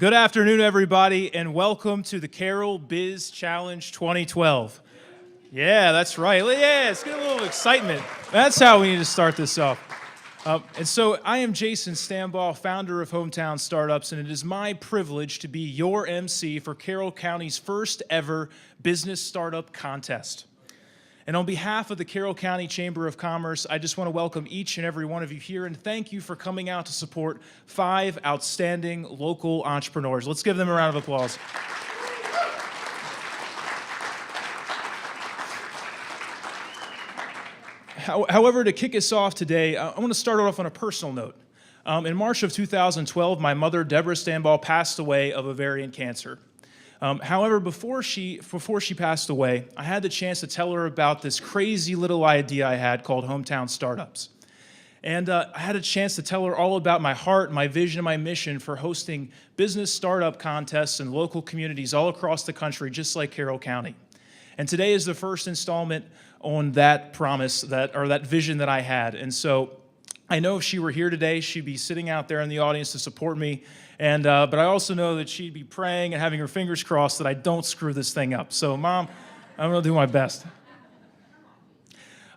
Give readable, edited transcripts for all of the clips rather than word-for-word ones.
Good afternoon, everybody, and welcome to the Carroll Biz Challenge 2012. Yeah, that's right. Yeah, let's get a little excitement. That's how we need to start this off. And so I am Jason Stambaugh, founder of Hometown Startups, and it is my privilege to be your MC for Carroll County's first ever business startup contest. And on behalf of the Carroll County Chamber of Commerce, I just want to welcome each and every one of you here and thank you for coming out to support 5 outstanding local entrepreneurs. Let's give them a round of applause. However, to kick us off today, I want to start off on a personal note. In March of 2012, my mother, Deborah Stambaugh, passed away of ovarian cancer. However, before she passed away, I had the chance to tell her about this crazy little idea I had called Hometown Startups. And I had a chance to tell her all about my heart, my vision, and my mission for hosting business startup contests in local communities all across the country, just like Carroll County. And today is the first installment on that promise, that vision that I had. And so I know if she were here today, she'd be sitting out there in the audience to support me. And but I also know that she'd be praying and having her fingers crossed that I don't screw this thing up. So, Mom, I'm going to do my best.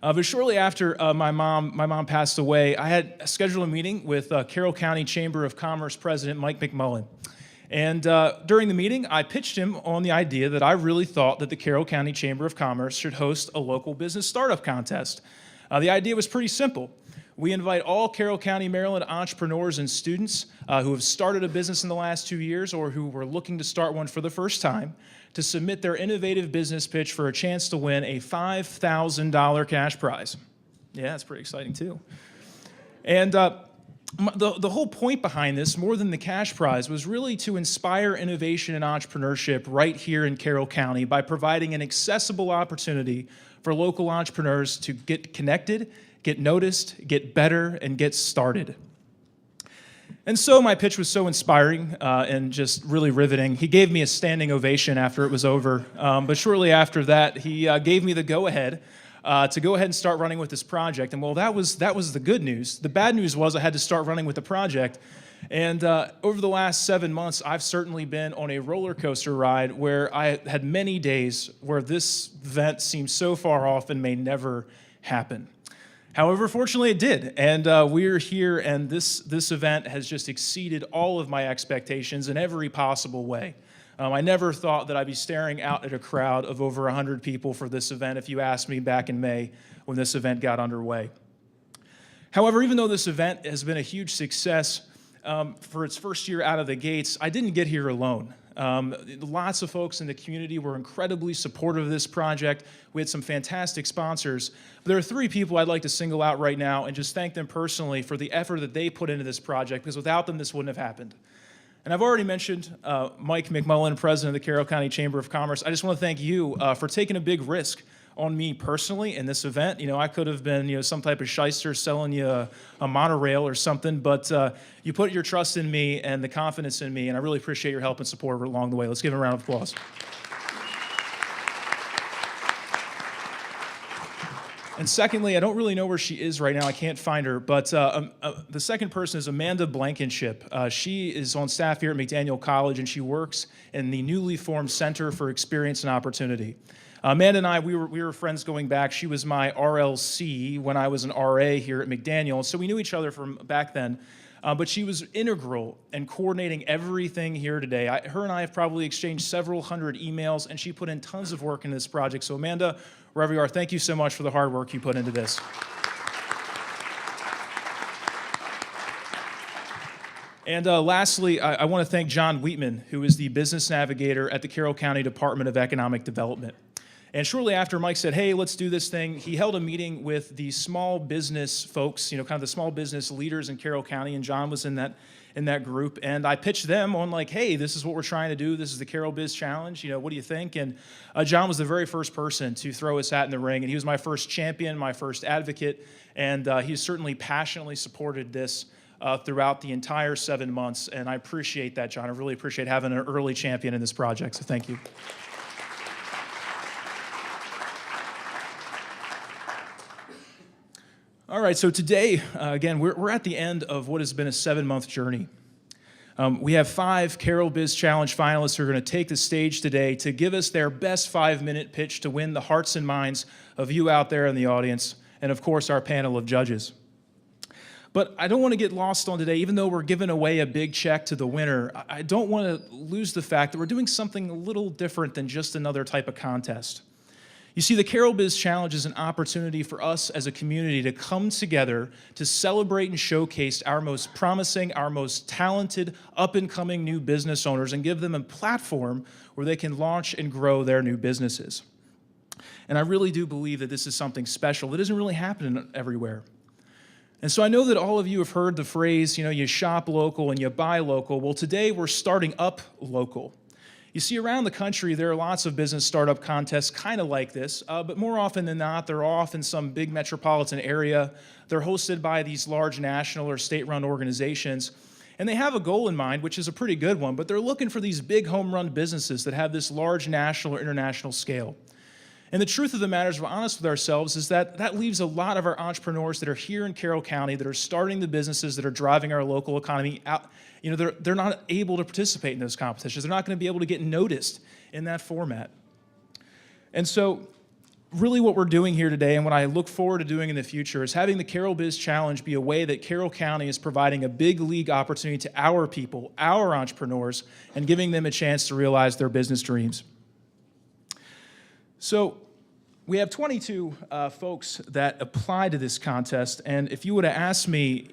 But shortly after my mom passed away, I had scheduled a meeting with Carroll County Chamber of Commerce President Mike McMullen. And during the meeting, I pitched him on the idea that I really thought that the Carroll County Chamber of Commerce should host a local business startup contest. The idea was pretty simple. We invite all Carroll County, Maryland entrepreneurs and students who have started a business in the last 2 years or who were looking to start one for the first time to submit their innovative business pitch for a chance to win a $5,000 cash prize. Yeah, that's pretty exciting too. And the whole point behind this, more than the cash prize, was really to inspire innovation and entrepreneurship right here in Carroll County by providing an accessible opportunity for local entrepreneurs to get connected, get noticed, get better, and get started. And so my pitch was so inspiring and just really riveting. He gave me a standing ovation after it was over. But shortly after that, he gave me the go-ahead to go ahead and start running with this project. And well, that was the good news. The bad news was I had to start running with the project. And over the last 7 months, I've certainly been on a roller coaster ride where I had many days where this event seemed so far off and may never happen. However, fortunately it did, and we're here, and this event has just exceeded all of my expectations in every possible way. I never thought that I'd be staring out at a crowd of over 100 people for this event if you asked me back in May when this event got underway. However, even though this event has been a huge success for its first year out of the gates, I didn't get here alone. Lots of folks in the community were incredibly supportive of this project. We had some fantastic sponsors. But there are 3 people I'd like to single out right now and just thank them personally for the effort that they put into this project, because without them, this wouldn't have happened. And I've already mentioned Mike McMullen, president of the Carroll County Chamber of Commerce. I just want to thank you for taking a big risk on me personally in this event. You know, I could have been, some type of shyster selling you a monorail or something, but you put your trust in me and the confidence in me, and I really appreciate your help and support along the way. Let's give him a round of applause. And secondly, I don't really know where she is right now. I can't find her, but the second person is Amanda Blankenship. She is on staff here at McDaniel College, and she works in the newly formed Center for Experience and Opportunity. Amanda and I, we were friends going back. She was my RLC when I was an RA here at McDaniel, so we knew each other from back then. But she was integral in coordinating everything here today. Her and I have probably exchanged several hundred emails, and she put in tons of work into this project. So Amanda, wherever you are, thank you so much for the hard work you put into this. And lastly, I want to thank John Wheatman, who is the business navigator at the Carroll County Department of Economic Development. And shortly after Mike said, hey, let's do this thing, he held a meeting with the small business folks, kind of the small business leaders in Carroll County, and John was in that group. And I pitched them on like, hey, this is what we're trying to do. This is the Carroll Biz Challenge. What do you think? And John was the very first person to throw his hat in the ring. And he was my first champion, my first advocate. And he certainly passionately supported this throughout the entire 7 months. And I appreciate that, John. I really appreciate having an early champion in this project. So thank you. All right, so today, again, we're at the end of what has been a 7-month journey. We have 5 Carroll Biz Challenge finalists who are going to take the stage today to give us their best 5-minute pitch to win the hearts and minds of you out there in the audience, and of course our panel of judges. But I don't want to get lost on today, even though we're giving away a big check to the winner, I don't want to lose the fact that we're doing something a little different than just another type of contest. You see, the Carroll Biz Challenge is an opportunity for us as a community to come together to celebrate and showcase our most promising, our most talented, up-and-coming new business owners and give them a platform where they can launch and grow their new businesses. And I really do believe that this is something special that isn't really happening everywhere. And so I know that all of you have heard the phrase, you shop local and you buy local. Well, today we're starting up local. You see, around the country, there are lots of business startup contests kind of like this, but more often than not, they're off in some big metropolitan area. They're hosted by these large national or state-run organizations, and they have a goal in mind, which is a pretty good one, but they're looking for these big home-run businesses that have this large national or international scale. And the truth of the matter is, if we're honest with ourselves, is that leaves a lot of our entrepreneurs that are here in Carroll County, that are starting the businesses that are driving our local economy out. They're not able to participate in those competitions. They're not going to be able to get noticed in that format. And so really what we're doing here today and what I look forward to doing in the future is having the Carroll Biz Challenge be a way that Carroll County is providing a big league opportunity to our people, our entrepreneurs, and giving them a chance to realize their business dreams. So we have 22 folks that applied to this contest, and if you would have asked me,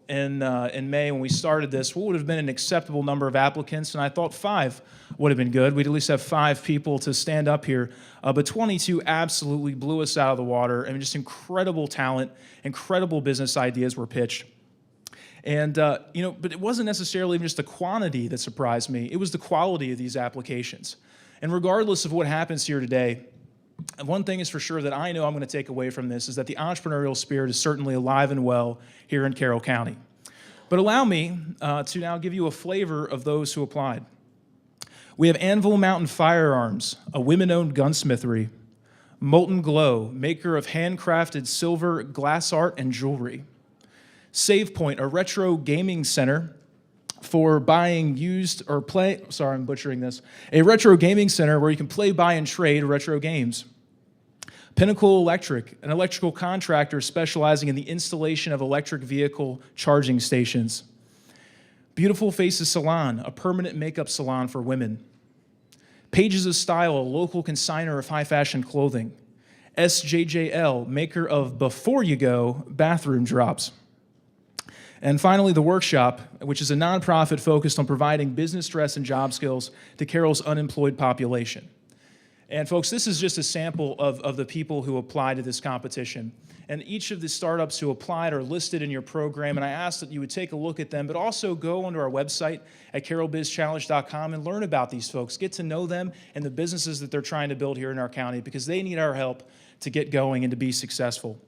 in May when we started this, what would have been an acceptable number of applicants, and I thought 5 would have been good. We'd at least have 5 people to stand up here, but 22 absolutely blew us out of the water. I mean, just incredible talent, incredible business ideas were pitched. And, but it wasn't necessarily even just the quantity that surprised me. It was the quality of these applications. And regardless of what happens here today, one thing is for sure that I know I'm going to take away from this is that the entrepreneurial spirit is certainly alive and well here in Carroll County. But allow me to now give you a flavor of those who applied. We have Anvil Mountain Firearms, a women-owned gunsmithery. Molten Glow, maker of handcrafted silver, glass art, and jewelry. Save Point, a retro gaming center for buying used or play, sorry, I'm butchering this, a retro gaming center where you can play, buy, and trade retro games. Pinnacle Electric, an electrical contractor specializing in the installation of electric vehicle charging stations. Beautiful Faces Salon, a permanent makeup salon for women. Pages of Style, a local consignor of high fashion clothing. SJJL, maker of Before You Go bathroom drops. And finally, The Workshop, which is a nonprofit focused on providing business dress and job skills to Carroll's unemployed population. And folks, this is just a sample of the people who applied to this competition. And each of the startups who applied are listed in your program, and I ask that you would take a look at them, but also go onto our website at carrollbizchallenge.com and learn about these folks. Get to know them and the businesses that they're trying to build here in our county, because they need our help to get going and to be successful.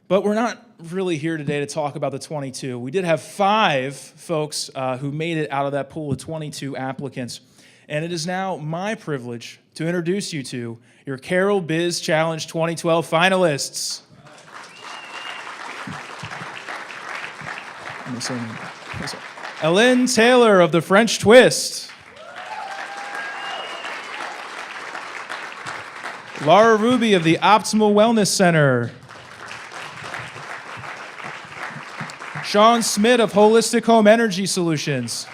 But we're not really here today to talk about the 22. We did have 5 folks who made it out of that pool of 22 applicants. And it is now my privilege to introduce you to your Carroll Biz Challenge 2012 finalists. Ellen Taylor of the French Twist. Laura Ruby of the Optimal Wellness Center. Sean Smith of Holistic Home Energy Solutions.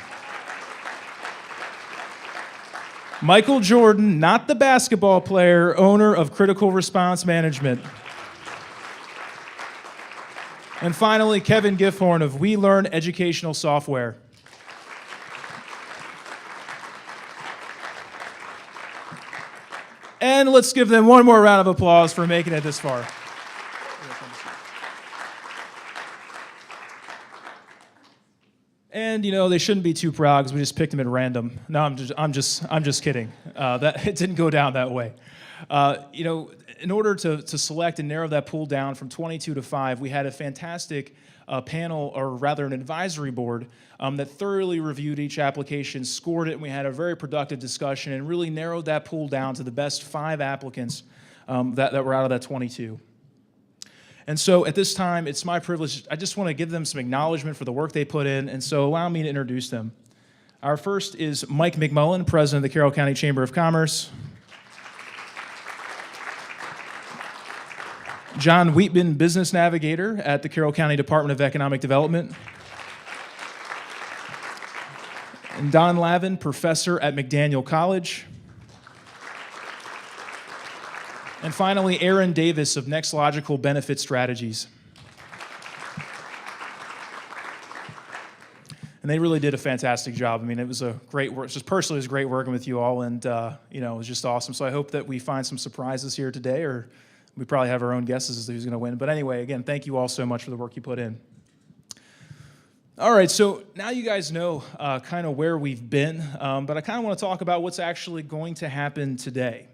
Michael Jordan, not the basketball player, owner of Critical Response Management. And finally, Kevin Gifhorn of We Learn Educational Software. And let's give them one more round of applause for making it this far. And they shouldn't be too proud because we just picked them at random. No, I'm just kidding. That it didn't go down that way. In order to select and narrow that pool down from 22 to 5, we had a fantastic panel, or rather an advisory board, that thoroughly reviewed each application, scored it, and we had a very productive discussion and really narrowed that pool down to the best 5 applicants that were out of that 22. And so at this time, it's my privilege. I just want to give them some acknowledgement for the work they put in, and so allow me to introduce them. Our first is Mike McMullen, president of the Carroll County Chamber of Commerce. John Wheatman, business navigator at the Carroll County Department of Economic Development. And Don Lavin, professor at McDaniel College. And finally, Aaron Davis of Next Logical Benefit Strategies. And they really did a fantastic job. I mean, it was a great work. Just personally, it was great working with you all, and it was just awesome. So I hope that we find some surprises here today, or we probably have our own guesses as to who's going to win. But anyway, again, thank you all so much for the work you put in. All right, so now you guys know kind of where we've been, but I kind of want to talk about what's actually going to happen today.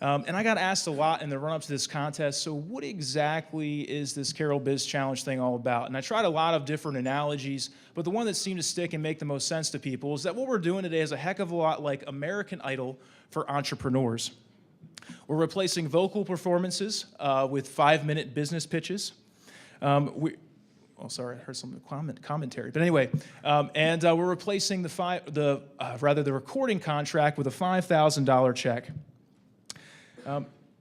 And I got asked a lot in the run-up to this contest, so what exactly is this Carroll Biz Challenge thing all about? And I tried a lot of different analogies, but the one that seemed to stick and make the most sense to people is that what we're doing today is a heck of a lot like American Idol for entrepreneurs. We're replacing vocal performances with 5-minute business pitches. Sorry, I heard some commentary. But anyway, we're replacing the recording contract with a $5,000 check.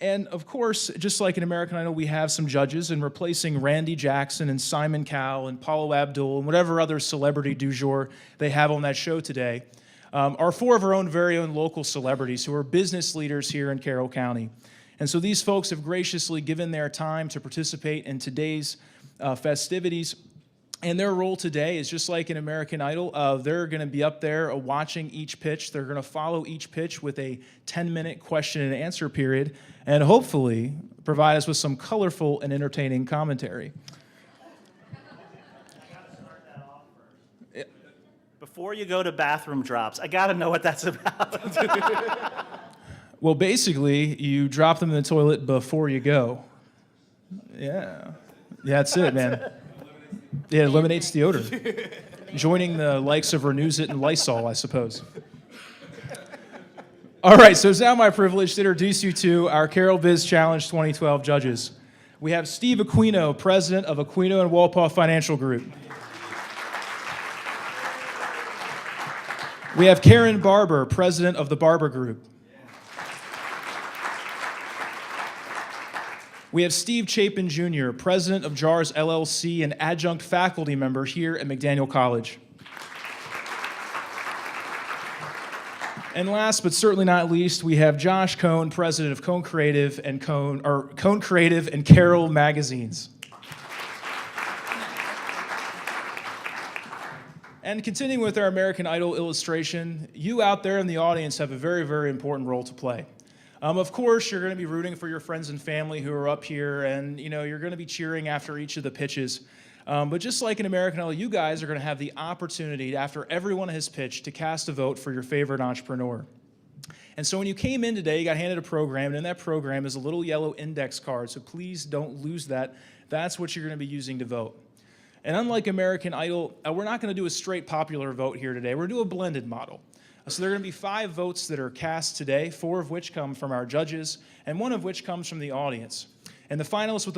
And of course, just like in American Idol, we have some judges, and replacing Randy Jackson and Simon Cowell and Paula Abdul and whatever other celebrity du jour they have on that show today are 4 of our own very own local celebrities who are business leaders here in Carroll County. And so these folks have graciously given their time to participate in today's festivities. And their role today is just like in American Idol. They're going to be up there watching each pitch. They're going to follow each pitch with a 10-minute question and answer period, and hopefully provide us with some colorful and entertaining commentary. Before you go to bathroom drops, I got to know what that's about. Well, basically, you drop them in the toilet before you go. Yeah, that's it, man. It eliminates the odor. Joining the likes of Renews-It and Lysol, I suppose. All right, so it's now my privilege to introduce you to our Carroll Biz Challenge 2012 judges. We have Steve Aquino, president of Aquino and Walpaugh Financial Group. We have Karen Barber, president of the Barber Group. We have Steve Chapin Jr., president of JARS LLC and adjunct faculty member here at McDaniel College. And last but certainly not least, we have Josh Cohn, president of Cohn Creative and Carroll Magazines. And continuing with our American Idol illustration, you out there in the audience have a very, very important role to play. Of course, you're going to be rooting for your friends and family who are up here, and you're going to be cheering after each of the pitches. But just like in American Idol, you guys are going to have the opportunity, after everyone has pitched, to cast a vote for your favorite entrepreneur. And so when you came in today, you got handed a program, and in that program is a little yellow index card, so please don't lose that. That's what you're going to be using to vote. And unlike American Idol, we're not going to do a straight popular vote here today. We're going to do a blended model. So there are going to be 5 votes that are cast today, 4 of which come from our judges, and 1 of which comes from the audience. And the finalists with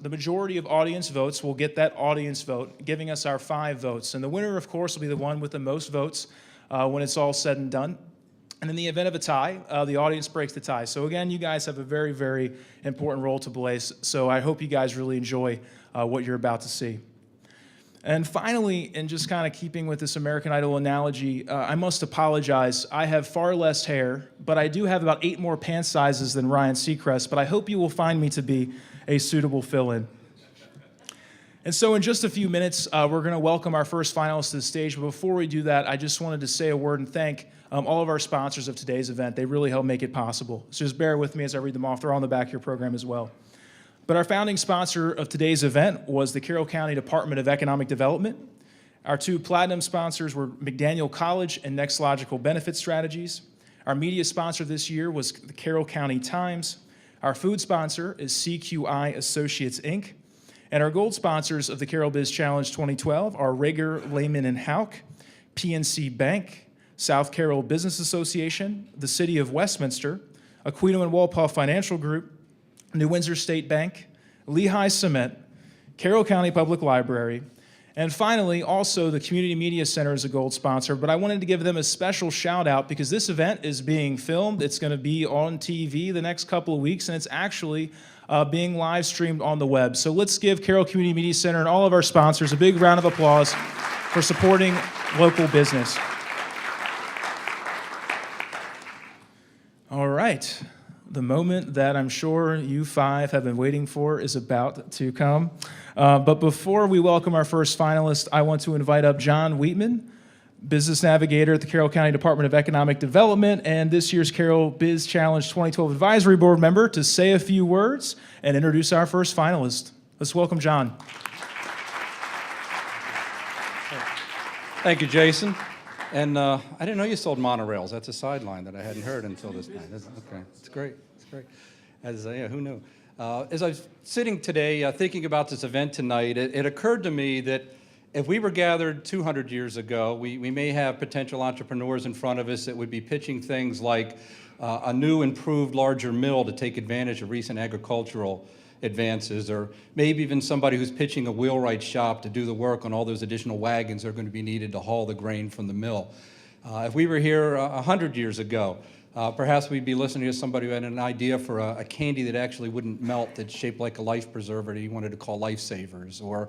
the majority of audience votes will get that audience vote, giving us our 5 votes. And the winner, of course, will be the one with the most votes when it's all said and done. And in the event of a tie, the audience breaks the tie. So again, you guys have a very, very important role to play. So I hope you guys really enjoy what you're about to see. And finally, and just kind of keeping with this American Idol analogy, I must apologize. I have far less hair, but I do have about 8 more pant sizes than Ryan Seacrest, but I hope you will find me to be a suitable fill-in. And so in just a few minutes, we're going to welcome our first finalists to the stage. But before we do that, I just wanted to say a word and thank all of our sponsors of today's event. They really helped make it possible. So just bear with me as I read them off. They're all on the back of your program as well. But our founding sponsor of today's event was the Carroll County Department of Economic Development. Our 2 platinum sponsors were McDaniel College and Next Logical Benefit Strategies. Our media sponsor this year was the Carroll County Times. Our food sponsor is CQI Associates, Inc. And our gold sponsors of the Carroll Biz Challenge 2012 are Rager, Lehman and Houck, PNC Bank, South Carroll Business Association, the City of Westminster, Aquino and Walpaugh Financial Group, New Windsor State Bank, Lehigh Cement, Carroll County Public Library, and finally, also the Community Media Center is a gold sponsor, but I wanted to give them a special shout out because this event is being filmed. It's going to be on TV the next couple of weeks, and it's actually being live streamed on the web. So let's give Carroll Community Media Center and all of our sponsors a big round of applause for supporting local business. All right. The moment that I'm sure you five have been waiting for is about to come. But before we welcome our first finalist, I want to invite up John Wheatman, Business Navigator at the Carroll County Department of Economic Development and this year's Carroll Biz Challenge 2012 Advisory Board member, to say a few words and introduce our first finalist. Let's welcome John. Thank you, Jason. And I didn't know you sold monorails. That's a sideline that I hadn't heard until this night. Okay, it's great. It's great. Yeah, who knew? As I was sitting today thinking about this event tonight, it occurred to me that if we were gathered 200 years ago, we may have potential entrepreneurs in front of us that would be pitching things like a new, improved, larger mill to take advantage of recent agricultural advances, or maybe even somebody who's pitching a wheelwright shop to do the work on all those additional wagons that are going to be needed to haul the grain from the mill. If we were here 100 years ago, perhaps we'd be listening to somebody who had an idea for a candy that actually wouldn't melt, that's shaped like a life preserver that he wanted to call Lifesavers. Or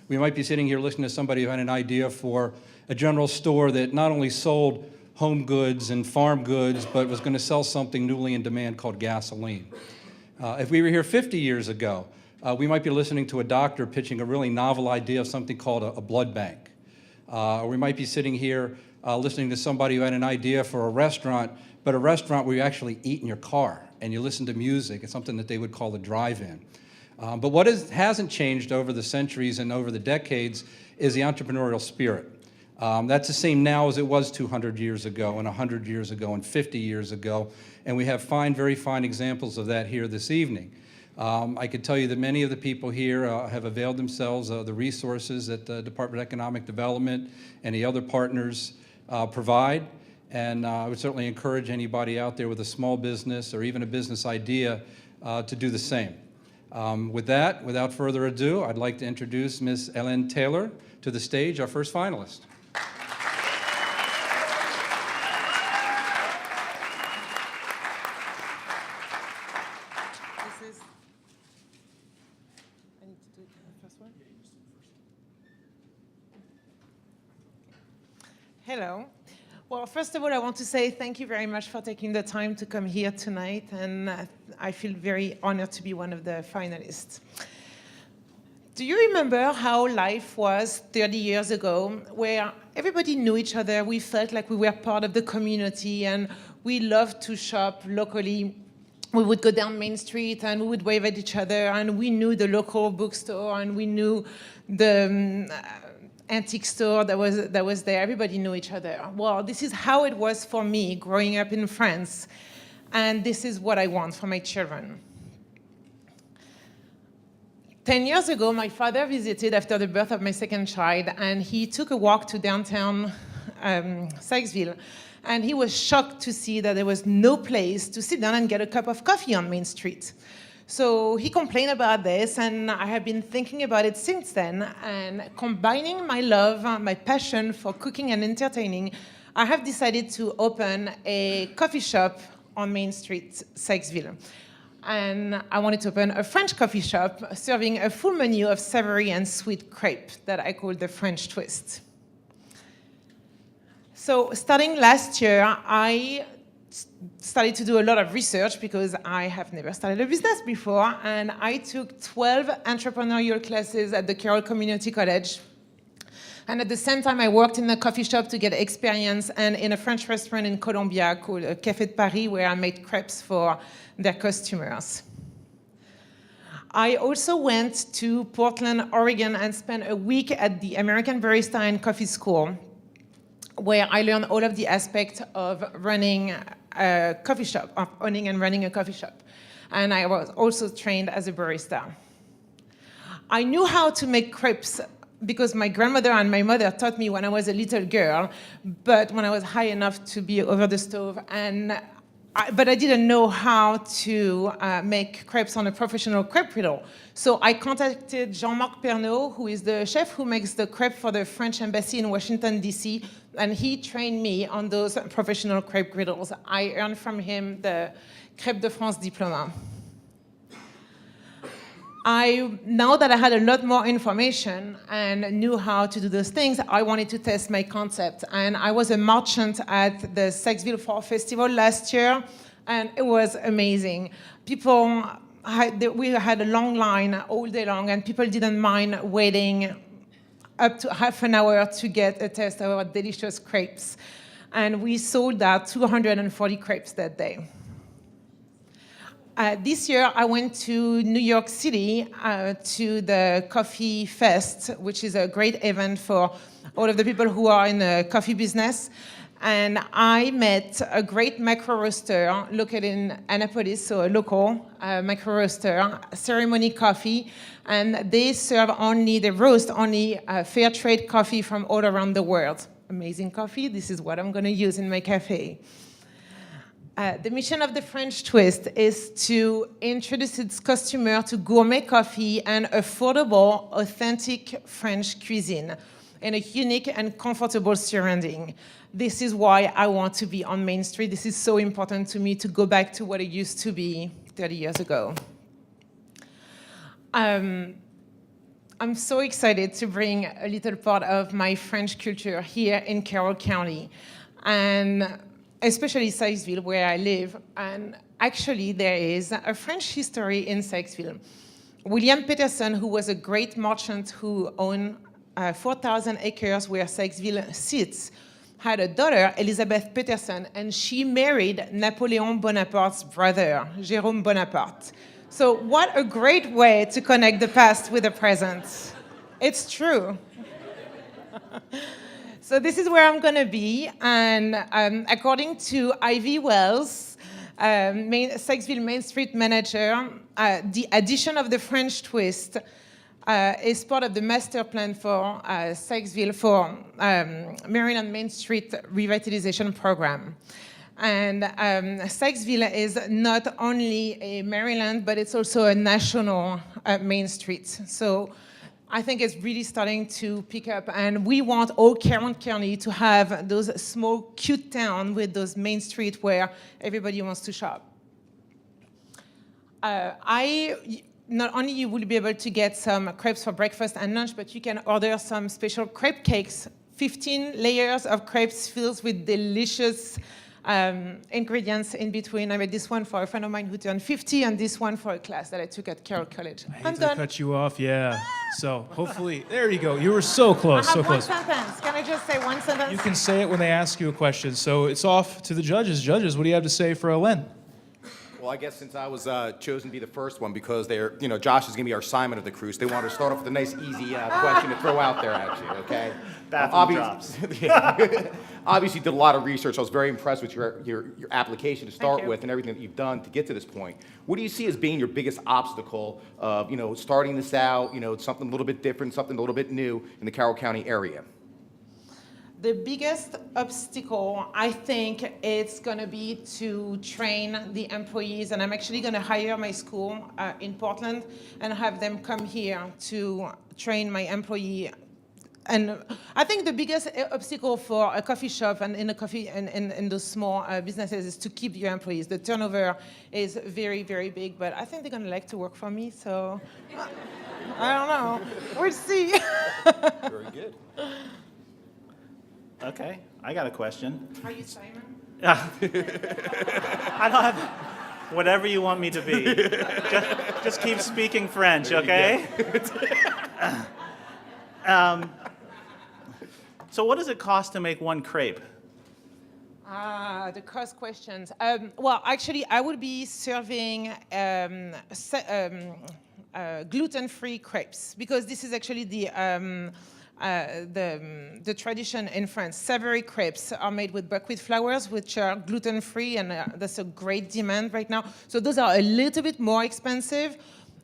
we might be sitting here listening to somebody who had an idea for a general store that not only sold home goods and farm goods, but was going to sell something newly in demand called gasoline. If we were here 50 years ago, we might be listening to a doctor pitching a really novel idea of something called a blood bank. Or we might be sitting here listening to somebody who had an idea for a restaurant, but a restaurant where you actually eat in your car and you listen to music. It's something that they would call a drive-in. But what hasn't changed over the centuries and over the decades is the entrepreneurial spirit. That's the same now as it was 200 years ago and 100 years ago and 50 years ago, and we have very fine examples of that here this evening. I could tell you that many of the people here have availed themselves of the resources that the Department of Economic Development and the other partners provide, and I would certainly encourage anybody out there with a small business or even a business idea to do the same. With that, without further ado, I'd like to introduce Ms. Ellen Taylor to the stage, our first finalist. Hello. Well, first of all, I want to say thank you very much for taking the time to come here tonight, and I feel very honored to be one of the finalists. Do you remember how life was 30 years ago, where everybody knew each other, we felt like we were part of the community, and we loved to shop locally? We would go down Main Street and we would wave at each other, and we knew the local bookstore, and we knew the antique store that was there. Everybody knew each other. Well, this is how it was for me growing up in France, and this is what I want for my children. 10 years ago, my father visited after the birth of my second child, and he took a walk to downtown Sykesville, and he was shocked to see that there was no place to sit down and get a cup of coffee on Main Street. So he complained about this, and I have been thinking about it since then, and combining my love, my passion for cooking and entertaining, I have decided to open a coffee shop on Main Street, Sykesville. And I wanted to open a French coffee shop serving a full menu of savory and sweet crepe that I call the French twist. So starting last year, I started to do a lot of research because I have never started a business before, and I took 12 entrepreneurial classes at the Carroll Community College. And at the same time, I worked in a coffee shop to get experience, and in a French restaurant in Colombia called Café de Paris, where I made crepes for their customers. I also went to Portland, Oregon, and spent a week at the American Barista and Coffee School, where I learned all of the aspects of running a coffee shop, of owning and running a coffee shop. And I was also trained as a barista. I knew how to make crepes because my grandmother and my mother taught me when I was a little girl, but when I was high enough to be over the stove. And but I didn't know how to make crepes on a professional crepe griddle. So I contacted Jean-Marc Pernaut, who is the chef who makes the crepe for the French embassy in Washington, D.C., and he trained me on those professional crepe griddles. I earned from him the Crêpe de France diploma. Now that I had a lot more information and knew how to do those things, I wanted to test my concept. And I was a merchant at the Sykesville Fall Festival last year, and it was amazing. We had a long line all day long, and people didn't mind waiting up to half an hour to get a taste of our delicious crepes. And we sold out 240 crepes that day. This year, I went to New York City to the Coffee Fest, which is a great event for all of the people who are in the coffee business. And I met a great macro roaster located in Annapolis, so a local macro roaster, Ceremony Coffee. And they roast only fair trade coffee from all around the world. Amazing coffee. This is what I'm going to use in my cafe. The mission of the French Twist is to introduce its customer to gourmet coffee and affordable, authentic French cuisine in a unique and comfortable surrounding. This is why I want to be on Main Street. This is so important to me to go back to what it used to be 30 years ago. I'm so excited to bring a little part of my French culture here in Carroll County. And especially Sykesville, where I live. And actually, there is a French history in Sykesville. William Peterson, who was a great merchant who owned 4,000 acres where Sykesville sits, had a daughter, Elizabeth Peterson, and she married Napoleon Bonaparte's brother, Jérôme Bonaparte. So what a great way to connect the past with the present. It's true. So this is where I'm going to be, and according to Ivy Wells, Sykesville Main Street manager, the addition of the French Twist is part of the master plan for Sykesville for Maryland Main Street revitalization program. And Sykesville is not only a Maryland, but it's also a national Main Street. So I think it's really starting to pick up, and we want all Carroll County to have those small, cute towns with those main streets where everybody wants to shop. Not only you will be able to get some crepes for breakfast and lunch, but you can order some special crepe cakes, 15 layers of crepes filled with delicious ingredients in between. I made this one for a friend of mine who turned 50, and this one for a class that I took at Carroll College. I hate to cut you off, yeah. So hopefully, there you go. You were so close, I have so one close. sentence. Can I just say one sentence? You can say it when they ask you a question. So it's off to the judges. Judges, what do you have to say for Alen? Well, I guess since I was chosen to be the first one, because Josh is going to be our Simon of the Cruise, they wanted to start off with a nice, easy question to throw out there at you, okay? Bathroom drops. Yeah. Obviously, did a lot of research. I was very impressed with your application to start with and everything that you've done to get to this point. What do you see as being your biggest obstacle of, starting this out, something a little bit different, something a little bit new in the Carroll County area? The biggest obstacle, I think, it's going to be to train the employees, and I'm actually going to hire my school in Portland and have them come here to train my employee. And I think the biggest obstacle for a coffee shop and in a coffee and those small businesses is to keep your employees. The turnover is very, very big, but I think they're going to like to work for me, so I don't know. We'll see. Very good. Okay, I got a question. Are you Simon? I don't have whatever you want me to be. Just keep speaking French, okay? So what does it cost to make one crepe? The cost questions. Well, actually, I would be serving gluten-free crepes, because this is actually the tradition in France. Savory crepes are made with buckwheat flours, which are gluten-free, and that's a great demand right now. So those are a little bit more expensive.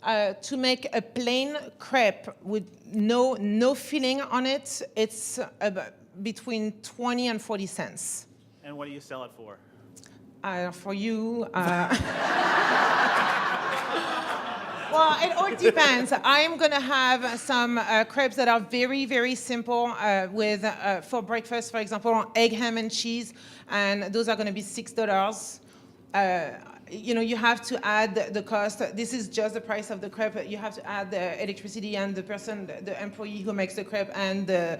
To make a plain crepe with no filling on it, it's between 20 and 40 cents. And what do you sell it for? For you, well, it all depends. I'm gonna have some crepes that are very, very simple with for breakfast, for example, egg, ham, and cheese, and those are gonna be $6. You have to add the cost. This is just the price of the crepe. You have to add the electricity and the person, the employee who makes the crepe, and the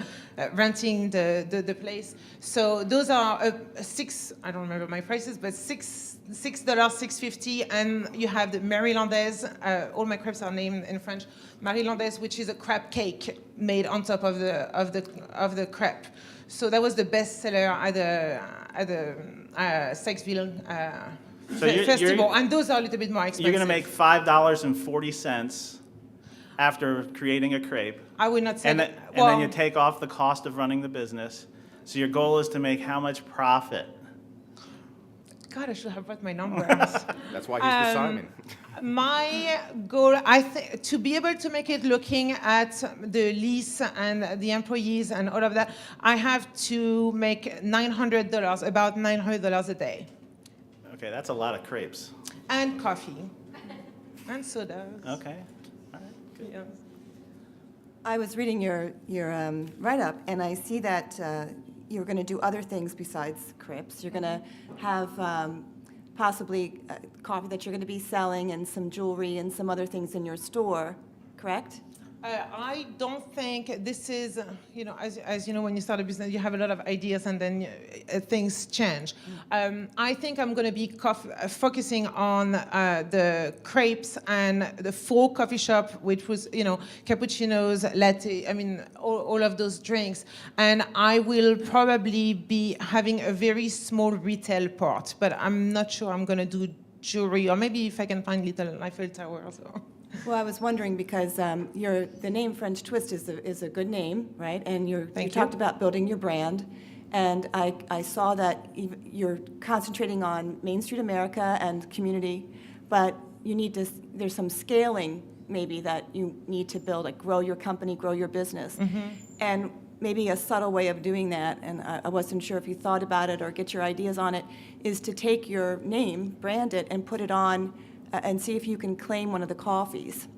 renting the place. So those are six. I don't remember my prices, but $6.50, and you have the Marylandaise. All my crepes are named in French. Marylandaise, which is a crab cake made on top of the crepe. So that was the best seller at the Sykesville. Festival, and those are a little bit more expensive. You're going to make $5.40 after creating a crepe. I would not say and then you take off the cost of running the business. So your goal is to make how much profit? God, I should have brought my numbers. That's why he's the Simon. My goal, to be able to make it looking at the lease and the employees and all of that, I have to make $900, about $900 a day. Okay, that's a lot of crepes. And coffee. And sodas. Okay. All right, good. Yes. I was reading your write-up, and I see that you're going to do other things besides crepes. You're going to have possibly coffee that you're going to be selling and some jewelry and some other things in your store, correct? I don't think this is, as you know, when you start a business, you have a lot of ideas and then things change. I think I'm going to be focusing on the crepes and the full coffee shop, which was, cappuccinos, latte, all of those drinks. And I will probably be having a very small retail part, but I'm not sure I'm going to do jewelry, or maybe if I can find little Eiffel Towers. Well, I was wondering because the name French Twist is a good name, right? And you talked about building your brand, and I saw that you're concentrating on Main Street America and community, but there's some scaling maybe that you need to build, like grow your company, grow your business, and maybe a subtle way of doing that, and I wasn't sure if you thought about it or get your ideas on it, is to take your name, brand it, and put it on. And see if you can claim one of the coffees.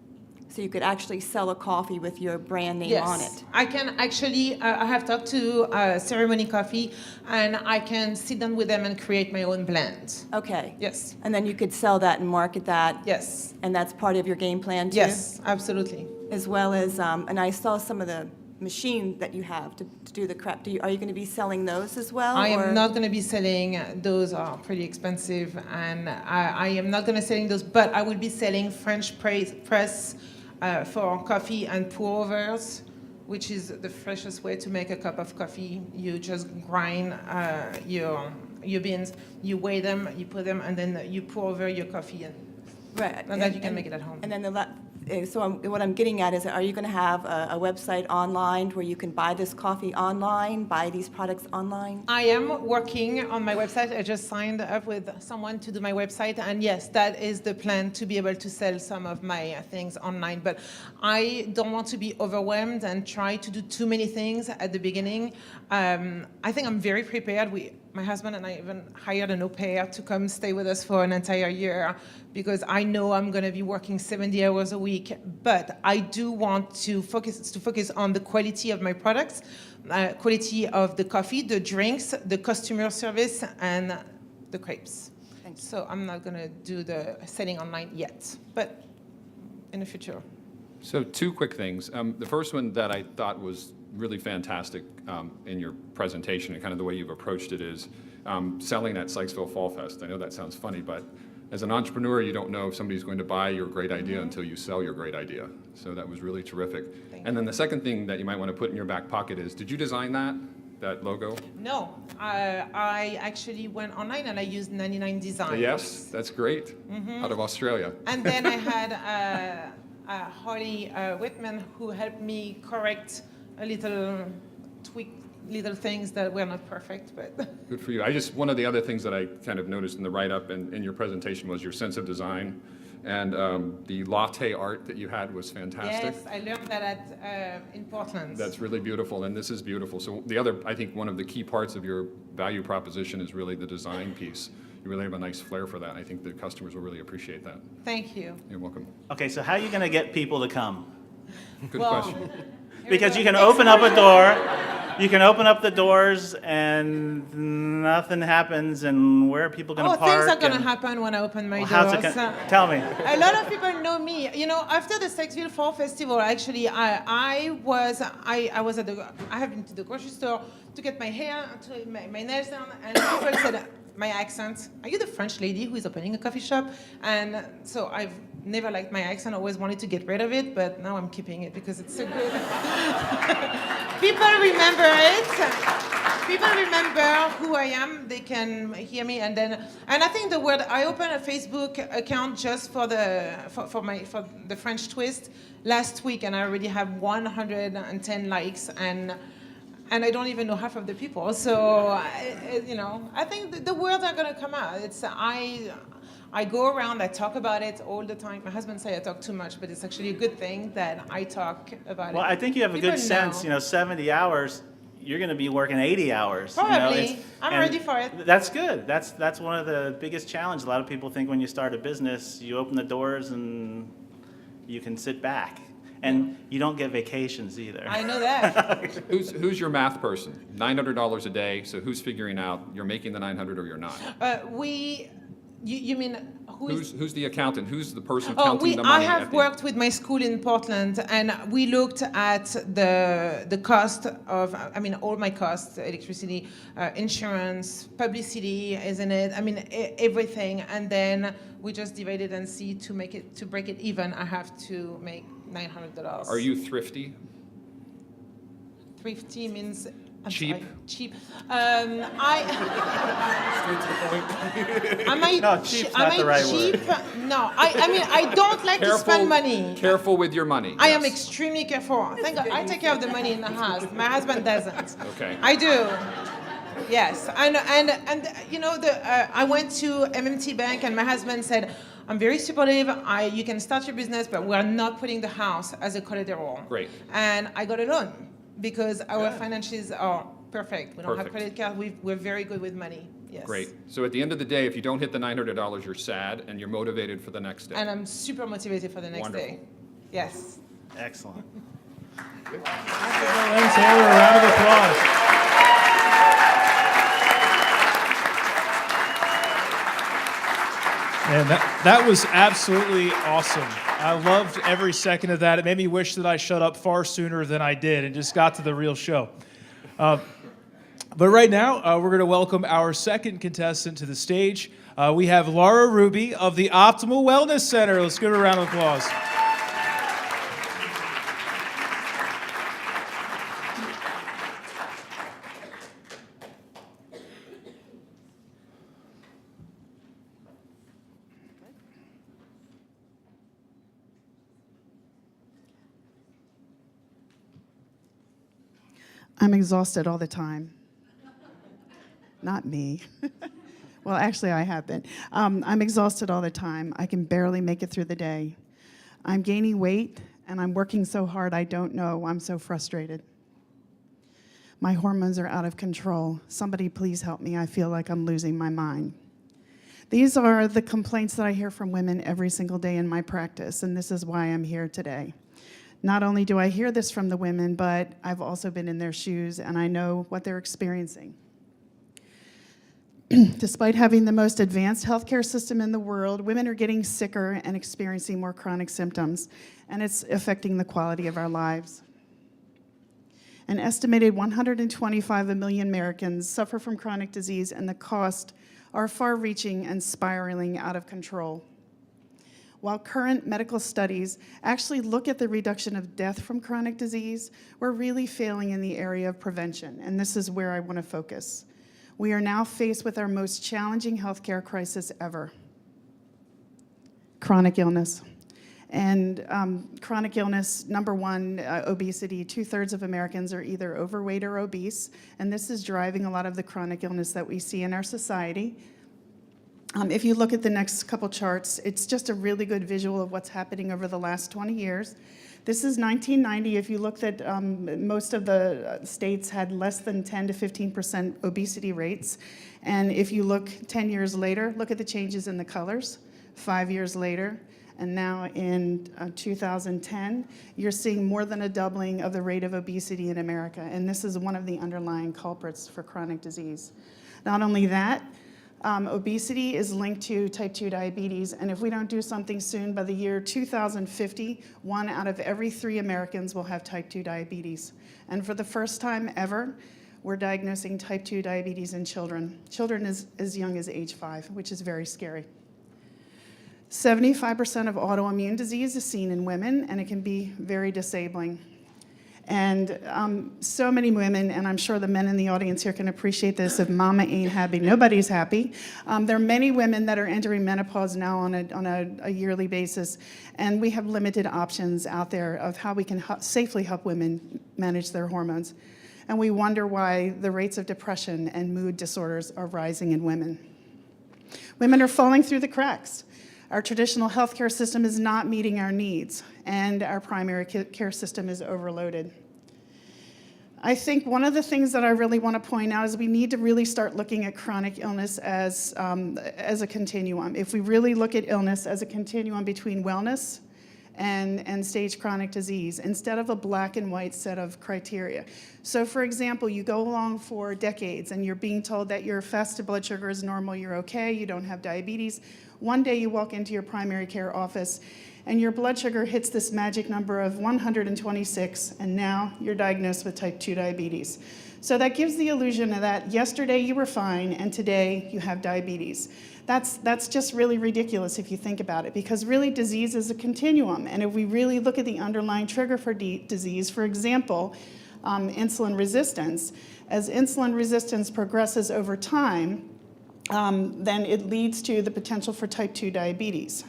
So you could actually sell a coffee with your brand name on it. I can actually, I have talked to Ceremony Coffee, and I can sit down with them and create my own blend. Okay. Yes. And then you could sell that and market that. Yes. And that's part of your game plan too? Yes, absolutely. As well as, and I saw some of the machine that you have to do the crepe. Are you going to be selling those as well? I am not going to be selling, those are pretty expensive, and I am not going to selling those, but I will be selling French press for coffee and pour-overs, which is the freshest way to make a cup of coffee. You just grind your beans, you weigh them, you put them, and then you pour over your coffee, and then you can make it at home. And then what I'm getting at is, are you going to have a website online where you can buy this coffee online, buy these products online? I am working on my website. I just signed up with someone to do my website, and yes, that is the plan, to be able to sell some of my things online. But I don't want to be overwhelmed and try to do too many things at the beginning. I think I'm very prepared. My husband and I even hired an au pair to come stay with us for an entire year, because I know I'm going to be working 70 hours a week. But I do want to focus on the quality of my products, quality of the coffee, the drinks, the customer service, and the crepes. Thank you. So I'm not going to do the selling online yet, but in the future. So 2 quick things. The first one that I thought was really fantastic in your presentation and kind of the way you've approached it is selling at Sykesville Fall Fest. I know that sounds funny, but as an entrepreneur, you don't know if somebody's going to buy your great idea until you sell your great idea. So that was really terrific. And then the second thing that you might want to put in your back pocket is, did you design that logo? No, I actually went online and I used 99 Designs. Yes, that's great. Out of Australia. And then I had Holly Whitman, who helped me correct a little little things that were not perfect, but. Good for you. One of the other things that I kind of noticed in the write-up and in your presentation was your sense of design, and the latte art that you had was fantastic. Yes, I learned that in Portland. That's really beautiful, and this is beautiful. So I think one of the key parts of your value proposition is really the design piece. you really have a nice flair for that. I think the customers will really appreciate that. Thank you. You're welcome. Okay, so how are you going to get people to come? Good Well, question. Because you can open up a door, you can open up the doors and nothing happens, and where are people going to park? Things are going to and- happen when I open my Well, doors. how's it gonna, tell me. A lot of people know me. You know, after the Sykesville Fall Festival, actually, I have been to the grocery store to get my hair, to my nails done, and people said my accent. Are you the French lady who is opening a coffee shop? And so I've never liked my accent. Always wanted to get rid of it, but now I'm keeping it because it's so good. People remember it. People remember who I am. They can hear me, and I think the word. I opened a Facebook account just for the French twist last week, and I already have 110 likes, and I don't even know half of the people. So I think the words are gonna come out. I go around, I talk about it all the time. My husband says I talk too much, but it's actually a good thing that I talk about Well, it. I think you have a People good sense, 70 hours, you're going to be working 80 hours. Probably. I'm and ready for it. That's good. That's one of the biggest challenges. A lot of people think when you start a business, you open the doors and you can sit back. And you don't get vacations either. I know that. Who's your math person? $900 a day, so who's figuring out you're making the 900 or you're not? You mean Who's the accountant? Who's the person counting the I money? have worked with my school in Portland, and we looked at the cost of, all my costs, electricity, insurance, publicity, isn't it? Everything, and then we just divided and see to break it even. I have to make $900. Are you thrifty? Thrifty means. I'm Cheap? sorry, cheap. Am I No, cheap's not the right word. cheap? No, I don't like to spend money. Careful with your money. I am yes. extremely careful. Thank God, I take care of the money in the house. My husband doesn't. Okay. I do. Yes, and I went to MMT Bank, and my husband said, "I'm very supportive. You can start your business, but we are not putting the house as a collateral." Great. And I got a loan because our finances are perfect. We don't have Perfect. credit card. We're very good with money. Yes. Great. So at the end of the day, if you don't hit the $900, you're sad and you're motivated for the next day. And I'm super motivated for the next Wonderful. day. Yes. Excellent. Lynn Taylor, a round of applause. And that was absolutely awesome. I loved every second of that. It made me wish that I shut up far sooner than I did and just got to the real show. But right now, we're going to welcome our second contestant to the stage. We have Laura Ruby of the Optimal Wellness Center. Let's give her a round of applause. I'm exhausted all the time. Not me. Well, actually, I have been. I'm exhausted all the time. I can barely make it through the day. I'm gaining weight, and I'm working so hard I don't know. I'm so frustrated. My hormones are out of control. Somebody please help me. I feel like I'm losing my mind. These are the complaints that I hear from women every single day in my practice, and this is why I'm here today. Not only do I hear this from the women, but I've also been in their shoes, and I know what they're experiencing. Despite having the most advanced healthcare system in the world, women are getting sicker and experiencing more chronic symptoms, and it's affecting the quality of our lives. An estimated 125 million Americans suffer from chronic disease, and the costs are far-reaching and spiraling out of control. While current medical studies actually look at the reduction of death from chronic disease, we're really failing in the area of prevention, and this is where I want to focus. We are now faced with our most challenging healthcare crisis ever: chronic illness. And chronic illness, number one, obesity. 2/3 of Americans are either overweight or obese, and this is driving a lot of the chronic illness that we see in our society. If you look at the next couple charts, it's just a really good visual of what's happening over the last 20 years. This is 1990. If you looked at most of the states had less than 10 to 15% obesity rates. And if you look 10 years later, look at the changes in the colors. 5 years later, and now in 2010, you're seeing more than a doubling of the rate of obesity in America. And this is one of the underlying culprits for chronic disease. Not only that, obesity is linked to type 2 diabetes, and if we don't do something soon, by the year 2050, 1 out of every 3 Americans will have type 2 diabetes. And for the first time ever, we're diagnosing type 2 diabetes in children as young as age 5, which is very scary. 75% of autoimmune disease is seen in women, and it can be very disabling. And so many women, and I'm sure the men in the audience here can appreciate this, if mama ain't happy, nobody's happy. There are many women that are entering menopause now on a yearly basis, and we have limited options out there of how we can safely help women manage their hormones. And we wonder why the rates of depression and mood disorders are rising in women. Women are falling through the cracks. Our traditional healthcare system is not meeting our needs, and our primary care system is overloaded. I think one of the things that I really want to point out is we need to really start looking at chronic illness as a continuum. If we really look at illness as a continuum between wellness and stage chronic disease, instead of a black and white set of criteria. So for example, you go along for decades and you're being told that your fasted blood sugar is normal, you're okay, you don't have diabetes. One day you walk into your primary care office and your blood sugar hits this magic number of 126, and now you're diagnosed with type 2 diabetes. So that gives the illusion that yesterday you were fine and today you have diabetes. That's just really ridiculous if you think about it, because really disease is a continuum. And if we really look at the underlying trigger for disease, for example, insulin resistance, as insulin resistance progresses over time, then it leads to the potential for type 2 diabetes.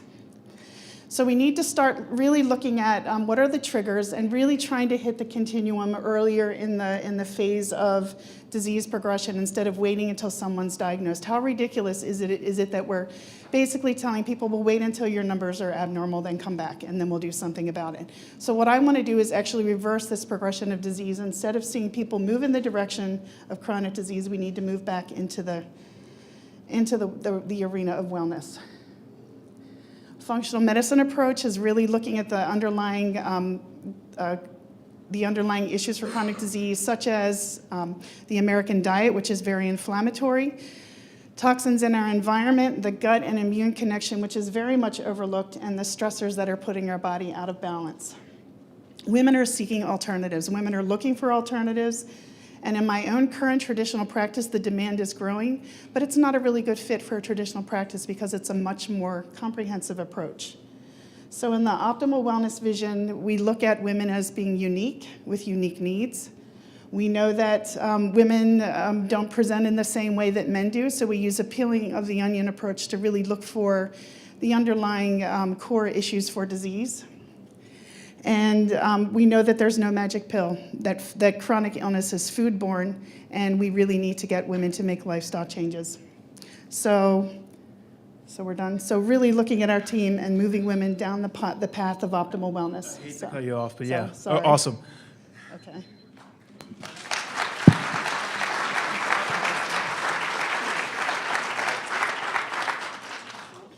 So we need to start really looking at what are the triggers and really trying to hit the continuum earlier in the phase of disease progression instead of waiting until someone's diagnosed. How ridiculous is it that we're basically telling people, well, wait until your numbers are abnormal, then come back, and then we'll do something about it. So what I want to do is actually reverse this progression of disease. Instead of seeing people move in the direction of chronic disease, we need to move back into the arena of wellness. Functional medicine approach is really looking at the underlying issues for chronic disease, such as the American diet, which is very inflammatory, toxins in our environment, the gut and immune connection, which is very much overlooked, and the stressors that are putting our body out of balance. Women are seeking alternatives. Women are looking for alternatives. And in my own current traditional practice, the demand is growing, but it's not a really good fit for a traditional practice because it's a much more comprehensive approach. So in the optimal wellness vision, we look at women as being unique with unique needs. We know that women don't present in the same way that men do, so we use a peeling of the onion approach to really look for the underlying core issues for disease. And we know that there's no magic pill, that chronic illness is foodborne, and we really need to get women to make lifestyle changes. So we're done. So really looking at our team and moving women down the path of optimal wellness. I hate to cut you off, but yeah, sorry. Awesome. Okay.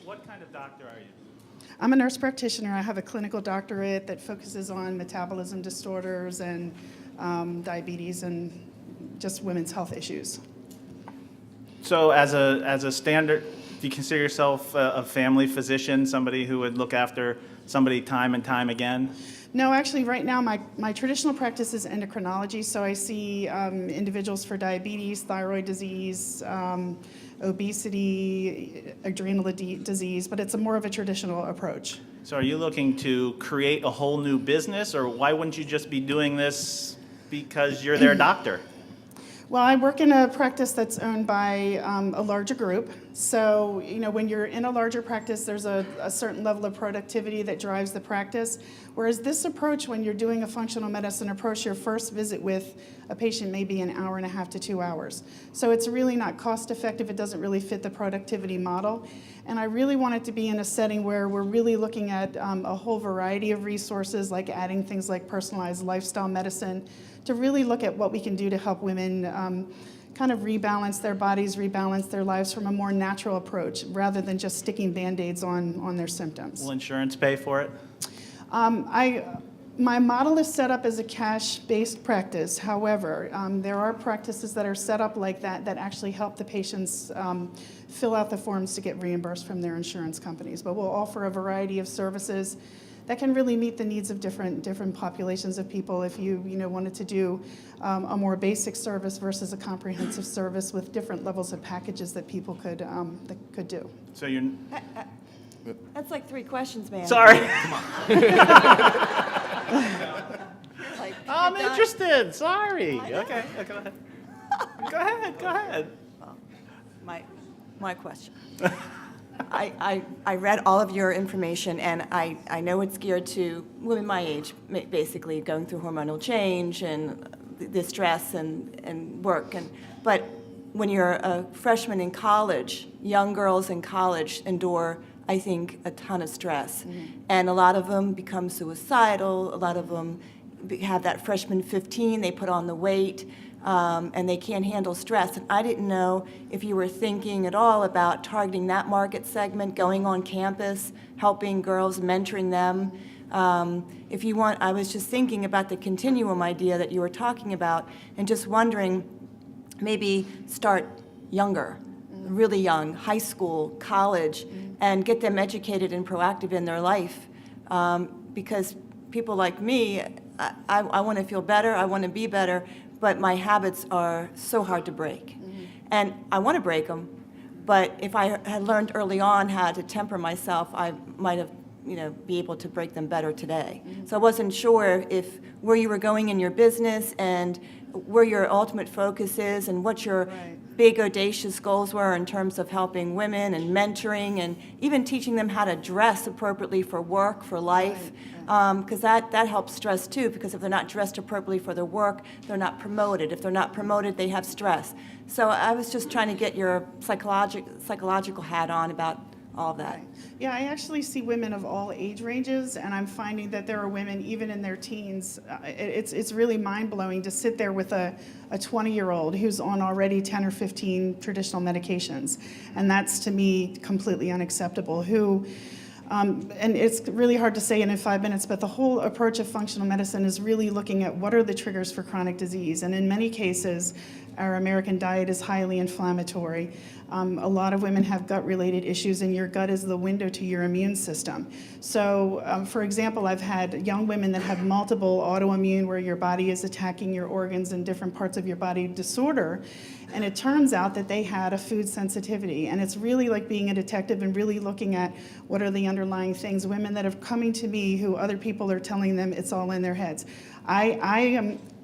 What kind of doctor are you? I'm a nurse practitioner. I have a clinical doctorate that focuses on metabolism disorders and diabetes and just women's health issues. So as a standard, do you consider yourself a family physician, somebody who would look after somebody time and time again? No, actually, right now, my traditional practice is endocrinology, so I see individuals for diabetes, thyroid disease, obesity, adrenal disease, but it's more of a traditional approach. So are you looking to create a whole new business, or why wouldn't you just be doing this because you're their doctor? Well, I work in a practice that's owned by a larger group, So, when you're in a larger practice, there's a certain level of productivity that drives the practice. Whereas this approach, when you're doing a functional medicine approach, your first visit with a patient may be an hour and a half to 2 hours. So it's really not cost effective. It doesn't really fit the productivity model. And I really want it to be in a setting where we're really looking at a whole variety of resources, like adding things like personalized lifestyle medicine, to really look at what we can do to help women kind of rebalance their bodies, rebalance their lives from a more natural approach, rather than just sticking Band-Aids on their symptoms. Will insurance pay for it? My model is set up as a cash-based practice. However, there are practices that are set up like that actually help the patients fill out the forms to get reimbursed from their insurance companies. But we'll offer a variety of services that can really meet the needs of different populations of people. If you wanted to do a more basic service versus a comprehensive service with different levels of packages that people could do. So you're, That's like 3 questions, man. sorry, Like, I'm you're done. interested, sorry. I know. Okay, go ahead. Go ahead. My question. I read all of your information, and I know it's geared to women my age, basically going through hormonal change and the stress and work. But when you're a freshman in college, young girls in college endure, I think, a ton of stress. And a lot of them become suicidal. A lot of them have that freshman 15, they put on the weight. And they can't handle stress. And I didn't know if you were thinking at all about targeting that market segment, going on campus, helping girls, mentoring them. If you want, I was just thinking about the continuum idea that you were talking about, and just wondering, maybe start younger, really young, high school, college, and get them educated and proactive in their life. Because people like me, I want to feel better, I want to be better, but my habits are so hard to break. And I want to break them, but if I had learned early on how to temper myself, I might have, be able to break them better today. So I wasn't sure if where you were going in your business and where your ultimate focus is and what your big audacious goals were in terms of helping women and mentoring and even teaching them how to dress appropriately for work, for life. Because that helps stress too, because if they're not dressed appropriately for their work, they're not promoted. If they're not promoted, they have stress. So I was just trying to get your psychological hat on about all of that. Yeah, I actually see women of all age ranges, and I'm finding that there are women, even in their teens, it's really mind-blowing to sit there with a 20-year-old who's on already 10 or 15 traditional medications. And that's, to me, completely unacceptable. And it's really hard to say in 5 minutes, but the whole approach of functional medicine is really looking at what are the triggers for chronic disease. And in many cases, our American diet is highly inflammatory. A lot of women have gut-related issues, and your gut is the window to your immune system. So, for example, I've had young women that have multiple autoimmune, where your body is attacking your organs and different parts of your body disorder, and it turns out that they had a food sensitivity. And it's really like being a detective and really looking at what are the underlying things. Women that have coming to me who other people are telling them it's all in their heads. I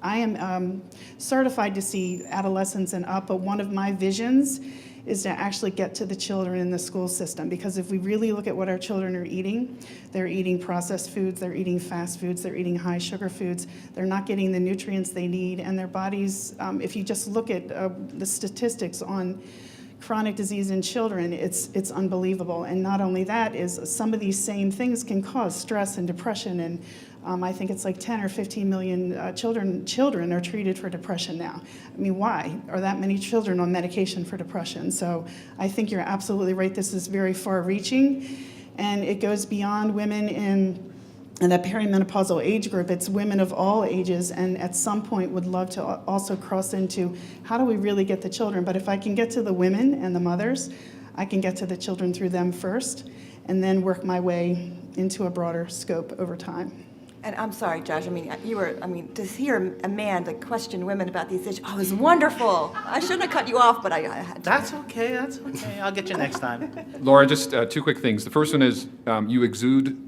am certified to see adolescents and up, but one of my visions is to actually get to the children in the school system. Because if we really look at what our children are eating, they're eating processed foods, they're eating fast foods, they're eating high sugar foods, they're not getting the nutrients they need, and their bodies, if you just look at the statistics on chronic disease in children, it's unbelievable. And not only that, is some of these same things can cause stress and depression, and I think it's like 10 or 15 million children are treated for depression now. I mean, why are that many children on medication for depression? So I think you're absolutely right. This is very far-reaching, and it goes beyond women in the perimenopausal age group. It's women of all ages, and at some point would love to also cross into how do we really get the children. But if I can get to the women and the mothers, I can get to the children through them first, and then work my way into a broader scope over time. And I'm sorry, Josh, to hear a man like question women about these issues, it was wonderful. I shouldn't have cut you off, but I had to. That's okay. I'll get you next time. Laura, just 2 quick things. The first one is you exude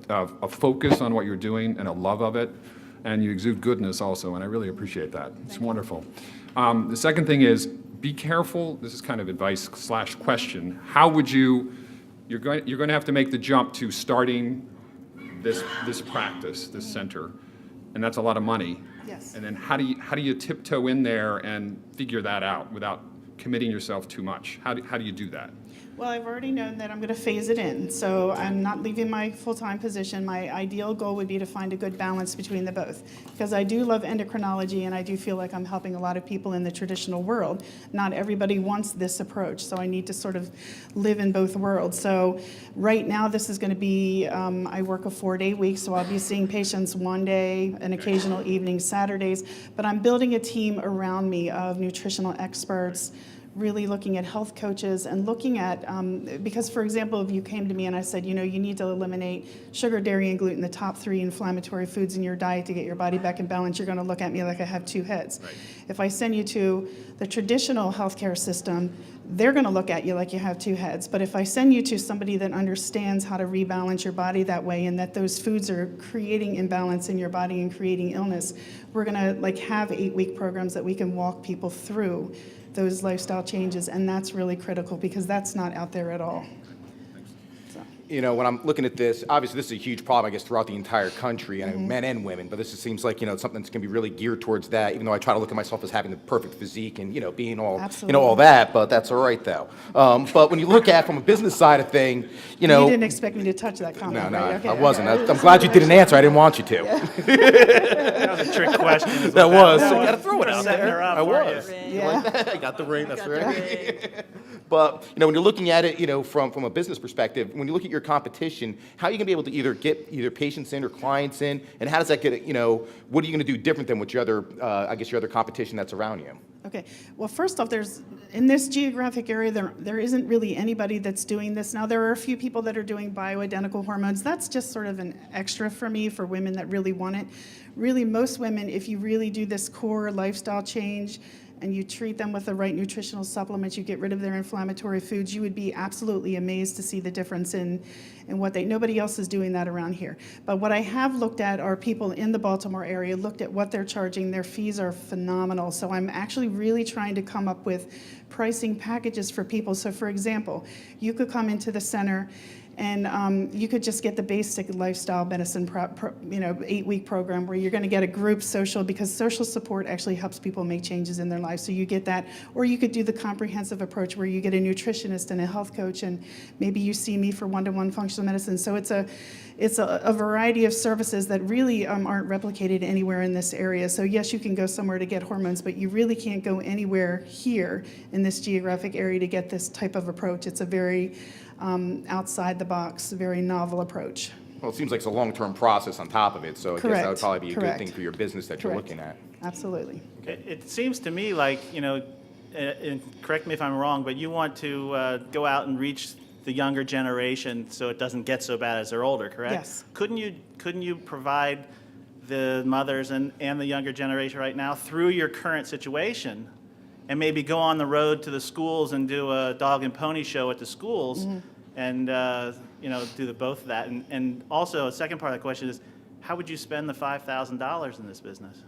a focus on what you're doing and a love of it, and you exude goodness also, and I really appreciate that. It's wonderful. The second thing is be careful, this is kind of advice / question, how would you're going to have to make the jump to starting this practice, this center, and that's a lot of money. Yes. And then how do you tiptoe in there and figure that out without committing yourself too much? How do you do that? Well, I've already known that I'm going to phase it in, so I'm not leaving my full-time position. My ideal goal would be to find a good balance between the both, because I do love endocrinology, and I do feel like I'm helping a lot of people in the traditional world. Not everybody wants this approach, so I need to sort of live in both worlds. So right now, this is going to be, I work a 4-day week, so I'll be seeing patients one day, an occasional evening, Saturdays, but I'm building a team around me of nutritional experts, really looking at health coaches and looking at, because for example, if you came to me and I said, you need to eliminate sugar, dairy, and gluten, the top 3 inflammatory foods in your diet to get your body back in balance, you're gonna look at me like I have 2 heads. Right. If I send you to the traditional healthcare system, they're gonna look at you like you have 2 heads. But if I send you to somebody that understands how to rebalance your body that way and that those foods are creating imbalance in your body and creating illness, we're gonna have 8-week programs that we can walk people through those lifestyle changes, and that's really critical because that's not out there at all. When I'm looking at this, obviously this is a huge problem, I guess, throughout the entire country, and men and women, but this just seems like, it's something that's going to be really geared towards that, even though I try to look at myself as having the perfect physique and, being all, all that, but that's all right, though. But when you look at from a business side of thing, You didn't expect me to touch that comment, No, right? Okay, I wasn't. I'm glad you didn't answer. I didn't want you to. That was a trick question. That was. You You got to throw it out setting her there. up, I weren't was. you? You like that? I got the ring. That's right. But when you're looking at it, from a business perspective, when you look at your competition, how are you going to be able to either get patients in or clients in, and how does that get? What are you going to do different than what your other, your other competition that's around you? Okay. Well, first off, in this geographic area, there isn't really anybody that's doing this. Now, there are a few people that are doing bioidentical hormones. That's just sort of an extra for me for women that really want it. Really, most women, if you really do this core lifestyle change and you treat them with the right nutritional supplements, you get rid of their inflammatory foods, you would be absolutely amazed to see the difference in what nobody else is doing that around here. But what I have looked at are people in the Baltimore area, looked at what they're charging. Their fees are phenomenal. So I'm actually really trying to come up with pricing packages for people. So for example, you could come into the center and you could just get the basic lifestyle medicine 8-week program where you're going to get a group social, because social support actually helps people make changes in their lives. So you get that, or you could do the comprehensive approach where you get a nutritionist and a health coach, and maybe you see me for one-to-one functional medicine. So it's a variety of services that really aren't replicated anywhere in this area. So yes, you can go somewhere to get hormones, but you really can't go anywhere here in this geographic area to get this type of approach. It's a very outside the box, very novel approach. Well, it seems like it's a long-term process on top of it, so I guess that would probably be a good Correct. thing for your business that you're looking at. Absolutely. It seems to me like, and correct me if I'm wrong, but you want to go out and reach the younger generation so it doesn't get so bad as they're older, correct? Yes. Couldn't you provide the mothers and the younger generation right now through your current situation, and maybe go on the road to the schools and do a dog and pony show at the schools, and do both of that? And also, a second part of the question is, how would you spend the $5,000 in this business?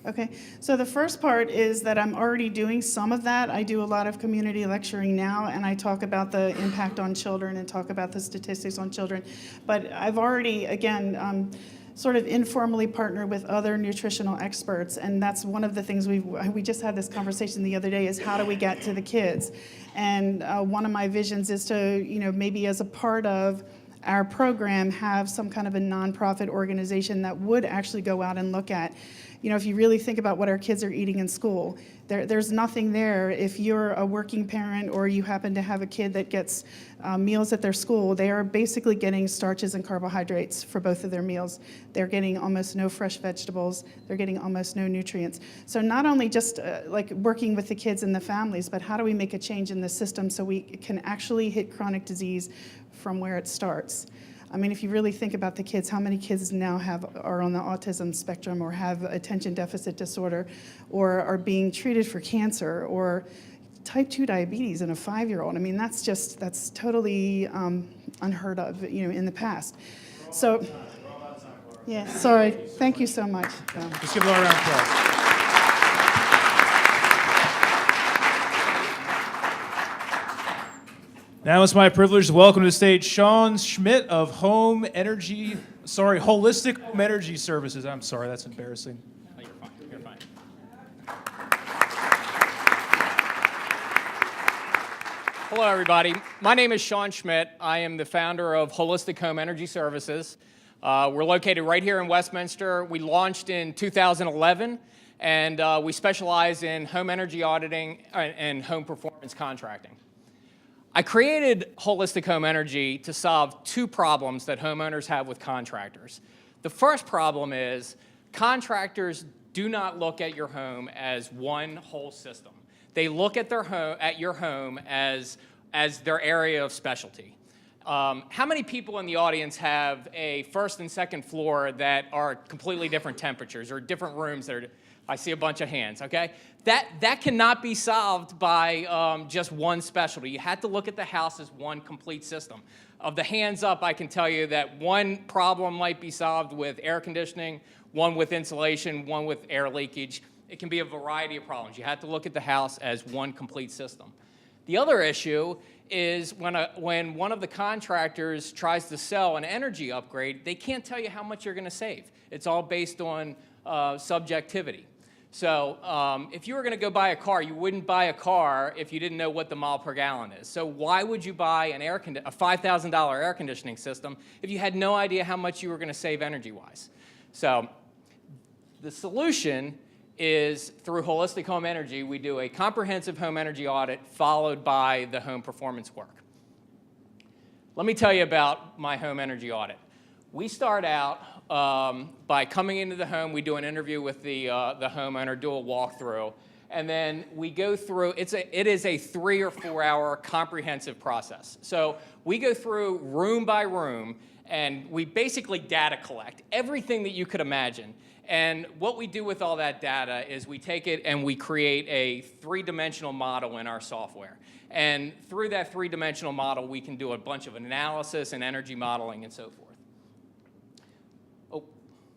Okay, so the first part is that I'm already doing some of that. I do a lot of community lecturing now, and I talk about the impact on children and talk about the statistics on children. But I've already, again, sort of informally partnered with other nutritional experts, and that's one of the things we just had this conversation the other day, is how do we get to the kids? And one of my visions is to, maybe as a part of our program, have some kind of a nonprofit organization that would actually go out and look at, if you really think about what our kids are eating in school, there's nothing there. If you're a working parent or you happen to have a kid that gets meals at their school, they are basically getting starches and carbohydrates for both of their meals. They're getting almost no fresh vegetables. They're getting almost no nutrients. So not only just working with the kids and the families, but how do we make a change in the system so we can actually hit chronic disease from where it starts? I mean, if you really think about the kids, how many kids now are on the autism spectrum or have attention deficit disorder or are being treated for cancer or type 2 diabetes in a 5-year-old? I mean, that's totally unheard of, in the past. So, yeah, sorry. Thank you so much. Just give Laura a round of applause. Now it's my privilege to welcome to the stage Sean Schmidt of Holistic Home Energy Services. I'm sorry, that's embarrassing. Oh, you're fine. You're fine. Hello, everybody. My name is Sean Schmidt. I am the founder of Holistic Home Energy Services. We're located right here in Westminster. We launched in 2011, and we specialize in home energy auditing and home performance contracting. I created Holistic Home Energy to solve two problems that homeowners have with contractors. The first problem is contractors do not look at your home as one whole system. They look at your home as their area of specialty. How many people in the audience have a first and second floor that are completely different temperatures or different rooms that are? I see a bunch of hands, okay? That cannot be solved by just one specialty. You have to look at the house as one complete system. Of the hands up, I can tell you that one problem might be solved with air conditioning, one with insulation, one with air leakage. It can be a variety of problems. You have to look at the house as one complete system. The other issue is when one of the contractors tries to sell an energy upgrade, they can't tell you how much you're going to save. It's all based on subjectivity. So if you were going to go buy a car, you wouldn't buy a car if you didn't know what the mile per gallon is. So why would you buy a $5,000 air conditioning system if you had no idea how much you were going to save energy-wise? So the solution is through Holistic Home Energy. We do a comprehensive home energy audit followed by the home performance work. Let me tell you about my home energy audit. We start out by coming into the home. We do an interview with the homeowner, do a walkthrough, and then we go through. It is a 3 or 4 hour comprehensive process. So we go through room by room, and we basically data collect everything that you could imagine. And what we do with all that data is we take it and we create a 3-dimensional model in our software. And through that 3-dimensional model, we can do a bunch of analysis and energy modeling and so forth.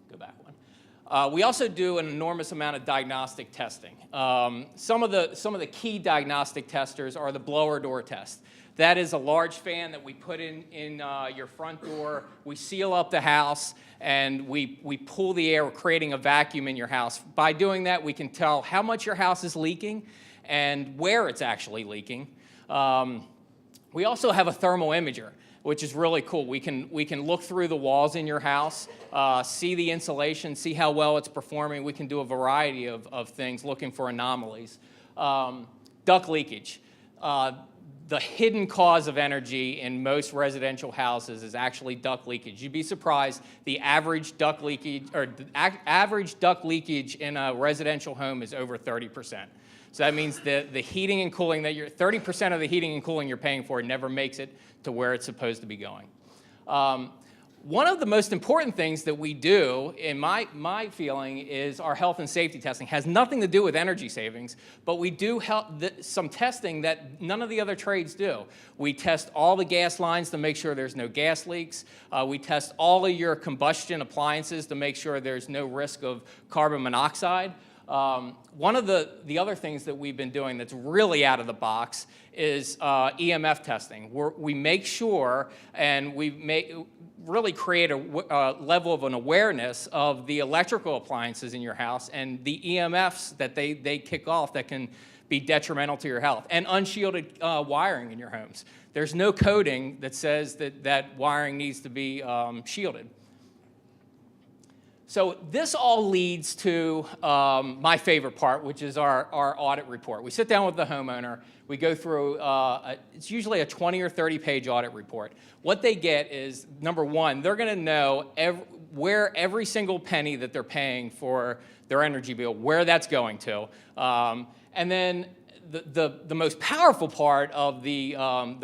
Go back one. We also do an enormous amount of diagnostic testing. Some of the key diagnostic testers are the blower door test. That is a large fan that we put in your front door. We seal up the house, and we pull the air, creating a vacuum in your house. By doing that, we can tell how much your house is leaking and where it's actually leaking. We also have a thermal imager, which is really cool. We can look through the walls in your house, see the insulation, see how well it's performing. We can do a variety of things looking for anomalies. Duct leakage. The hidden cause of energy in most residential houses is actually duct leakage. You'd be surprised the average duct leakage in a residential home is over 30%. So that means the heating and cooling 30% of the heating and cooling you're paying for never makes it to where it's supposed to be going. One of the most important things that we do, in my feeling, is our health and safety testing. It has nothing to do with energy savings, but we do some testing that none of the other trades do. We test all the gas lines to make sure there's no gas leaks. We test all of your combustion appliances to make sure there's no risk of carbon monoxide. One of the other things that we've been doing that's really out of the box is EMF testing. We make sure and really create a level of an awareness of the electrical appliances in your house and the EMFs that they kick off that can be detrimental to your health, and unshielded wiring in your homes. There's no coding that says that wiring needs to be shielded. So this all leads to my favorite part, which is our audit report. We sit down with the homeowner. We go through, it's usually a 20 or 30-page audit report. What they get is, number one, they're going to know where every single penny that they're paying for their energy bill, where that's going to. And then the most powerful part of the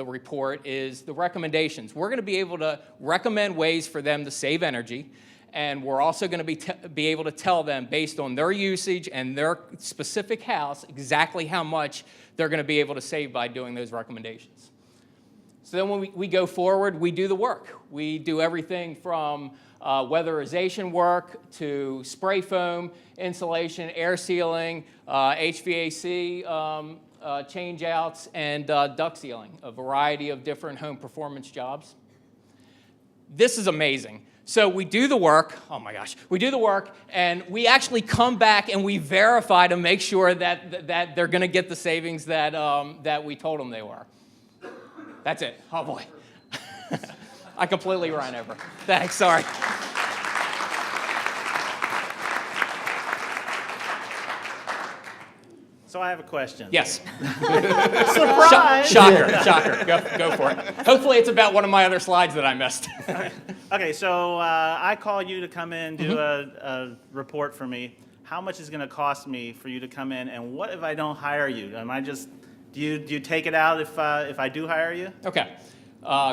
report is the recommendations. We're going to be able to recommend ways for them to save energy. And we're also going to be able to tell them, based on their usage and their specific house, exactly how much they're going to be able to save by doing those recommendations. So then when we go forward, we do the work. We do everything from weatherization work to spray foam, insulation, air sealing, HVAC change outs, and duct sealing, a variety of different home performance jobs. This is amazing. So we do the work, oh my gosh, we do the work, and we actually come back and we verify to make sure that they're going to get the savings that we told them they were. That's it. Oh boy. I completely ran over. Thanks, sorry. So I have a question. Yes. Surprise! Shocker. Go for it. Hopefully it's about one of my other slides that I missed. Okay, so I call you to come in, do a report for me. How much is it going to cost me for you to come in, and what if I don't hire you? Am I just, do you take it out if I do hire you? Okay,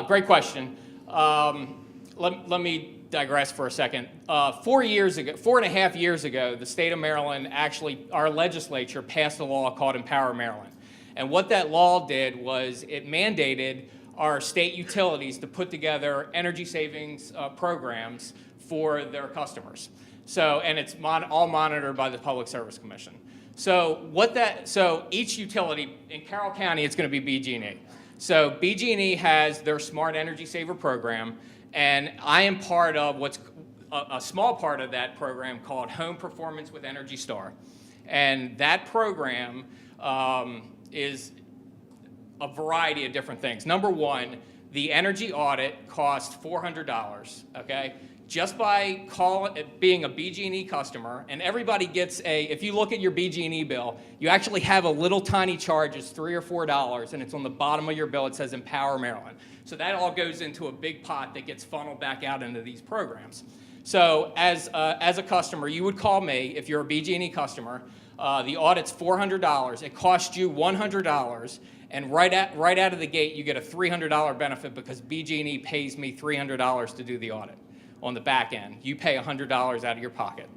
great question. Let me digress for a second. 4.5 years ago, the state of Maryland, actually, our legislature passed a law called Empower Maryland. And what that law did was it mandated our state utilities to put together energy savings programs for their customers. So, and it's all monitored by the Public Service Commission. So each utility, in Carroll County, it's going to be BG&E. So BG&E has their Smart Energy Saver program, and I am part of what's a small part of that program called Home Performance with Energy Star. And that program is a variety of different things. Number one, the energy audit costs $400, okay? Just by being a BG&E customer, and everybody gets if you look at your BG&E bill, you actually have a little tiny charge, it's $3 or $4, and it's on the bottom of your bill, it says Empower Maryland. So that all goes into a big pot that gets funneled back out into these programs. So as a customer, you would call me if you're a BG&E customer. The audit's $400. It costs you $100, and right out of the gate, you get a $300 benefit because BG&E pays me $300 to do the audit. On the back end, you pay $100 out of your pocket.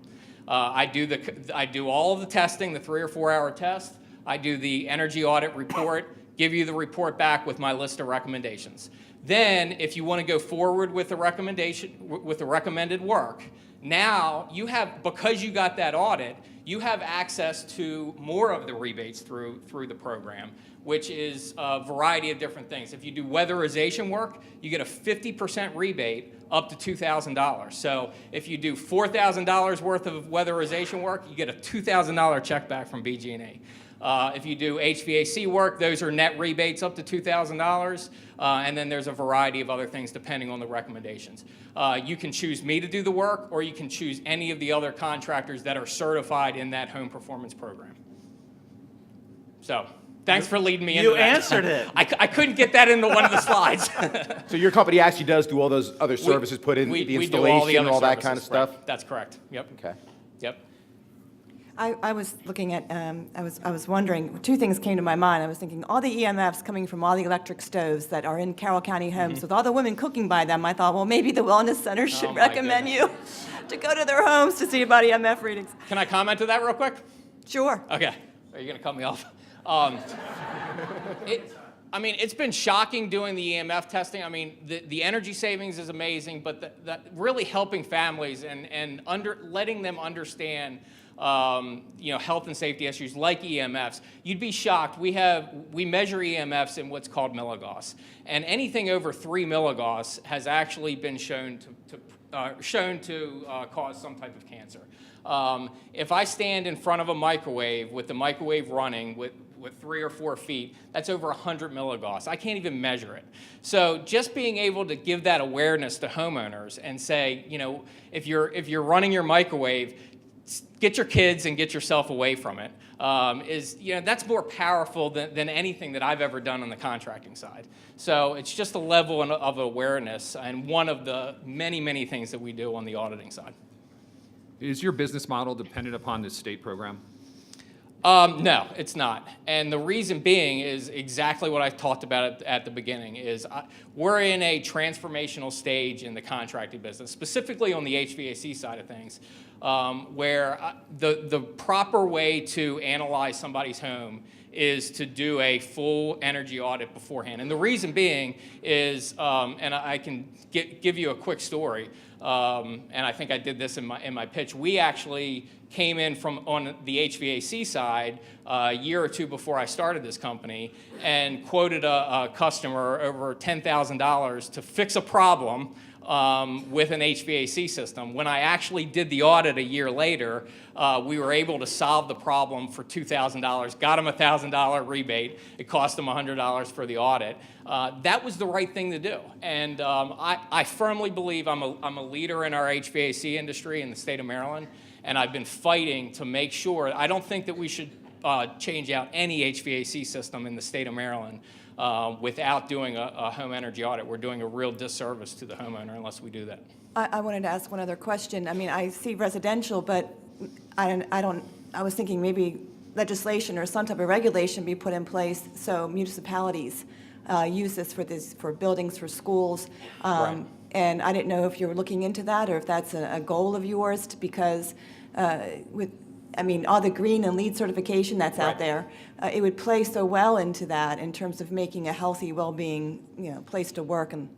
I do all of the testing, the 3 or 4 hour test. I do the energy audit report, give you the report back with my list of recommendations. Then, if you want to go forward with the recommended work, now you have, because you got that audit, you have access to more of the rebates through the program, which is a variety of different things. If you do weatherization work, you get a 50% rebate up to $2,000. So if you do $4,000 worth of weatherization work, you get a $2,000 check back from BG&E. If you do HVAC work, those are net rebates up to $2,000, and then there's a variety of other things depending on the recommendations. You can choose me to do the work, or you can choose any of the other contractors that are certified in that home performance program. So, thanks for leading me into that. You answered it. I couldn't get that into one of the slides. So your company actually does do all those other services, put in the we do all the installation and other all that kind of services, stuff? right. That's correct. Yep. Okay. Yep. I was looking at, I was wondering, two things came to my mind. I was thinking, all the EMFs coming from all the electric stoves that are in Carroll County homes, with all the women cooking by them, I thought, well, maybe the Wellness Center should my recommend you to go to their homes to see about EMF readings. Can I comment to that real quick? Sure. Okay. Are you going to cut me off? It's been shocking doing the EMF testing. I mean, the energy savings is amazing, but really helping families and letting them understand health and safety issues like EMFs. You'd be shocked. We measure EMFs in what's called milligauss, and anything over 3 milligauss has actually been shown to cause some type of cancer. If I stand in front of a microwave with the microwave running with 3 or 4 feet, that's over 100 milligauss. I can't even measure it. So just being able to give that awareness to homeowners and say, if you're running your microwave, get your kids and get yourself away from it, that's more powerful than anything that I've ever done on the contracting side. So it's just a level of awareness and one of the many, many things that we do on the auditing side. Is your business model dependent upon this state program? No, it's not. And the reason being is exactly what I talked about at the beginning, is we're in a transformational stage in the contracting business, specifically on the HVAC side of things, where the proper way to analyze somebody's home is to do a full energy audit beforehand. And the reason being is, and I can give you a quick story, and I think I did this in my pitch, we actually came in from on the HVAC side a year or two before I started this company and quoted a customer over $10,000 to fix a problem with an HVAC system. When I actually did the audit a year later, we were able to solve the problem for $2,000, got them a $1,000 rebate. It cost them $100 for the audit. That was the right thing to do. And I firmly believe I'm a leader in our HVAC industry in the state of Maryland, and I've been fighting to make sure. I don't think that we should change out any HVAC system in the state of Maryland without doing a home energy audit. We're doing a real disservice to the homeowner unless we do that. I wanted to ask one other question. I mean, I see residential, but I was thinking maybe legislation or some type of regulation be put in place so municipalities use this for buildings, for schools. Right. And I didn't know if you were looking into that or if that's a goal of yours, because all the green and LEED certification that's out there, it would play so well into that in terms of making a healthy, well-being, place to work and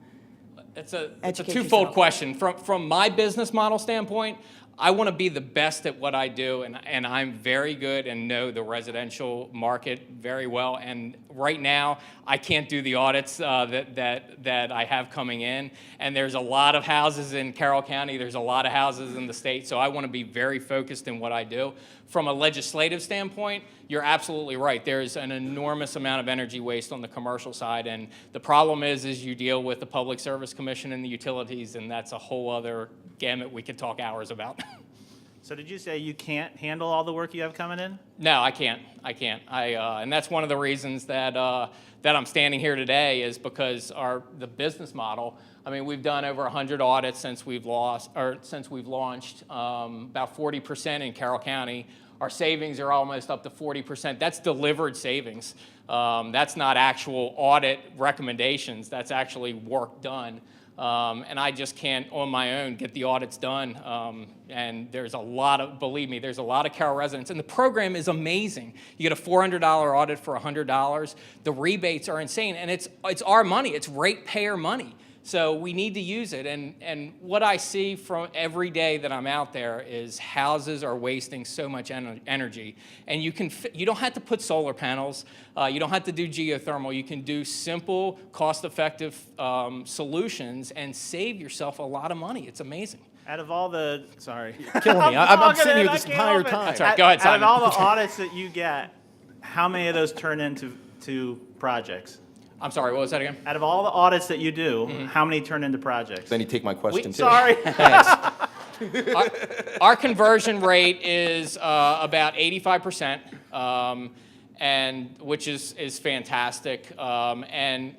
It's a educate twofold yourself. question. From my business model standpoint, I want to be the best at what I do, and I'm very good and know the residential market very well. And right now, I can't do the audits that I have coming in. And there's a lot of houses in Carroll County. There's a lot of houses in the state. So I want to be very focused in what I do. From a legislative standpoint, you're absolutely right. There's an enormous amount of energy waste on the commercial side. And the problem is you deal with the Public Service Commission and the utilities, and that's a whole other gamut we could talk hours about. So did you say you can't handle all the work you have coming in? No, I can't. And that's one of the reasons that I'm standing here today is because the business model. I mean, we've done over 100 audits since we've launched. About 40% in Carroll County. Our savings are almost up to 40%. That's delivered savings. That's not actual audit recommendations. That's actually work done. And I just can't, on my own, get the audits done. And there's a lot of, believe me, there's a lot of Carroll residents. And the program is amazing. You get a $400 audit for $100. The rebates are insane. And it's our money. It's ratepayer money. So we need to use it. And what I see from every day that I'm out there is houses are wasting so much energy. And you don't have to put solar panels. You don't have to do geothermal. You can do simple, cost-effective solutions and save yourself a lot of money. It's amazing. Out of all the, sorry. Killing me. I'm talking sitting in, here I this can't entire help it. time. That's right. Go ahead, Simon. Out of all the audits that you get, how many of those turn into projects? I'm sorry, what was that again? Out of all the audits that you do, how many turn into projects? Then you take my question, too. Sorry. Our conversion rate is about 85%, and which is fantastic. And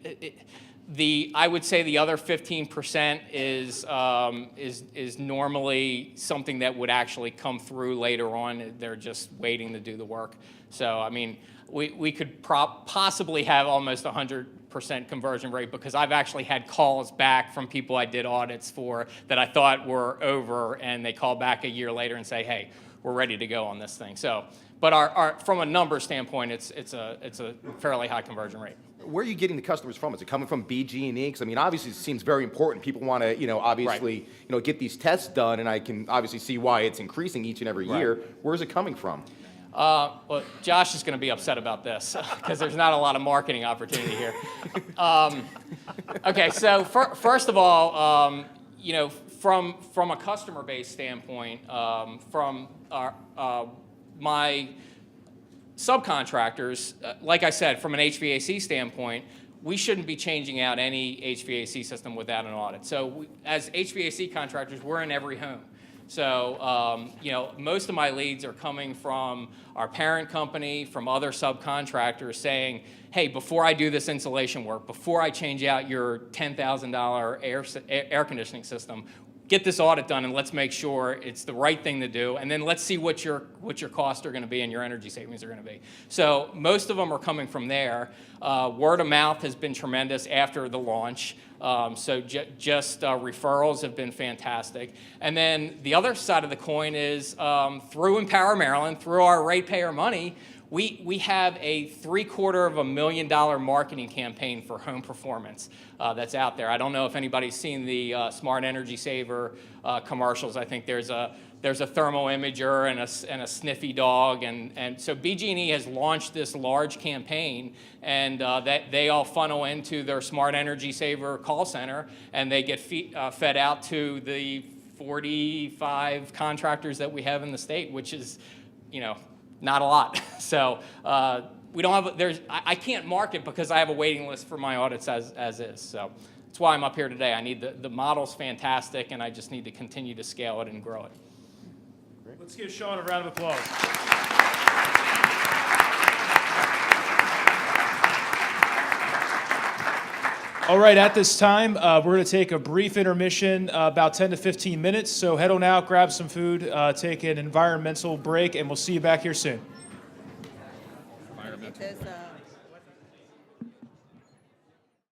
I would say the other 15% is normally something that would actually come through later on. They're just waiting to do the work. So I mean, we could possibly have almost 100% conversion rate, because I've actually had calls back from people I did audits for that I thought were over, and they call back a year later and say, hey, we're ready to go on this thing. So, but our from a number standpoint, it's a fairly high conversion rate. Where are you getting the customers from? Is it coming from BG&E? Because, I mean, obviously, it seems very important. People want to, obviously, Right. Get these tests done, and I can obviously see why it's increasing each and every year. Where is it coming from? Well, Josh is going to be upset about this because there's not a lot of marketing opportunity here. Okay, so first of all, from a customer base standpoint, from my subcontractors, like I said, from an HVAC standpoint, we shouldn't be changing out any HVAC system without an audit. So as HVAC contractors, we're in every home. So, most of my leads are coming from our parent company, from other subcontractors saying, hey, before I do this insulation work, before I change out your $10,000 air conditioning system, get this audit done and let's make sure it's the right thing to do, and then let's see what your costs are going to be and your energy savings are going to be. So most of them are coming from there. Word of mouth has been tremendous after the launch. So just referrals have been fantastic. And then the other side of the coin is through Empower Maryland, through our ratepayer money, we have a $750,000 marketing campaign for home performance that's out there. I don't know if anybody's seen the Smart Energy Saver commercials. I think there's a thermal imager and a sniffy dog, and so BG&E has launched this large campaign, and that they all funnel into their Smart Energy Saver call center, and they get fed out to the 45 contractors that we have in the state, which is, not a lot. So we don't have, I can't market because I have a waiting list for my audits as is. So that's why I'm up here today. I need the model's fantastic, and I just need to continue to scale it and grow it. Let's give Sean a round of applause. All right, at this time, we're going to take a brief intermission, about 10 to 15 minutes. So head on out, grab some food, take an environmental break, and we'll see you back here soon.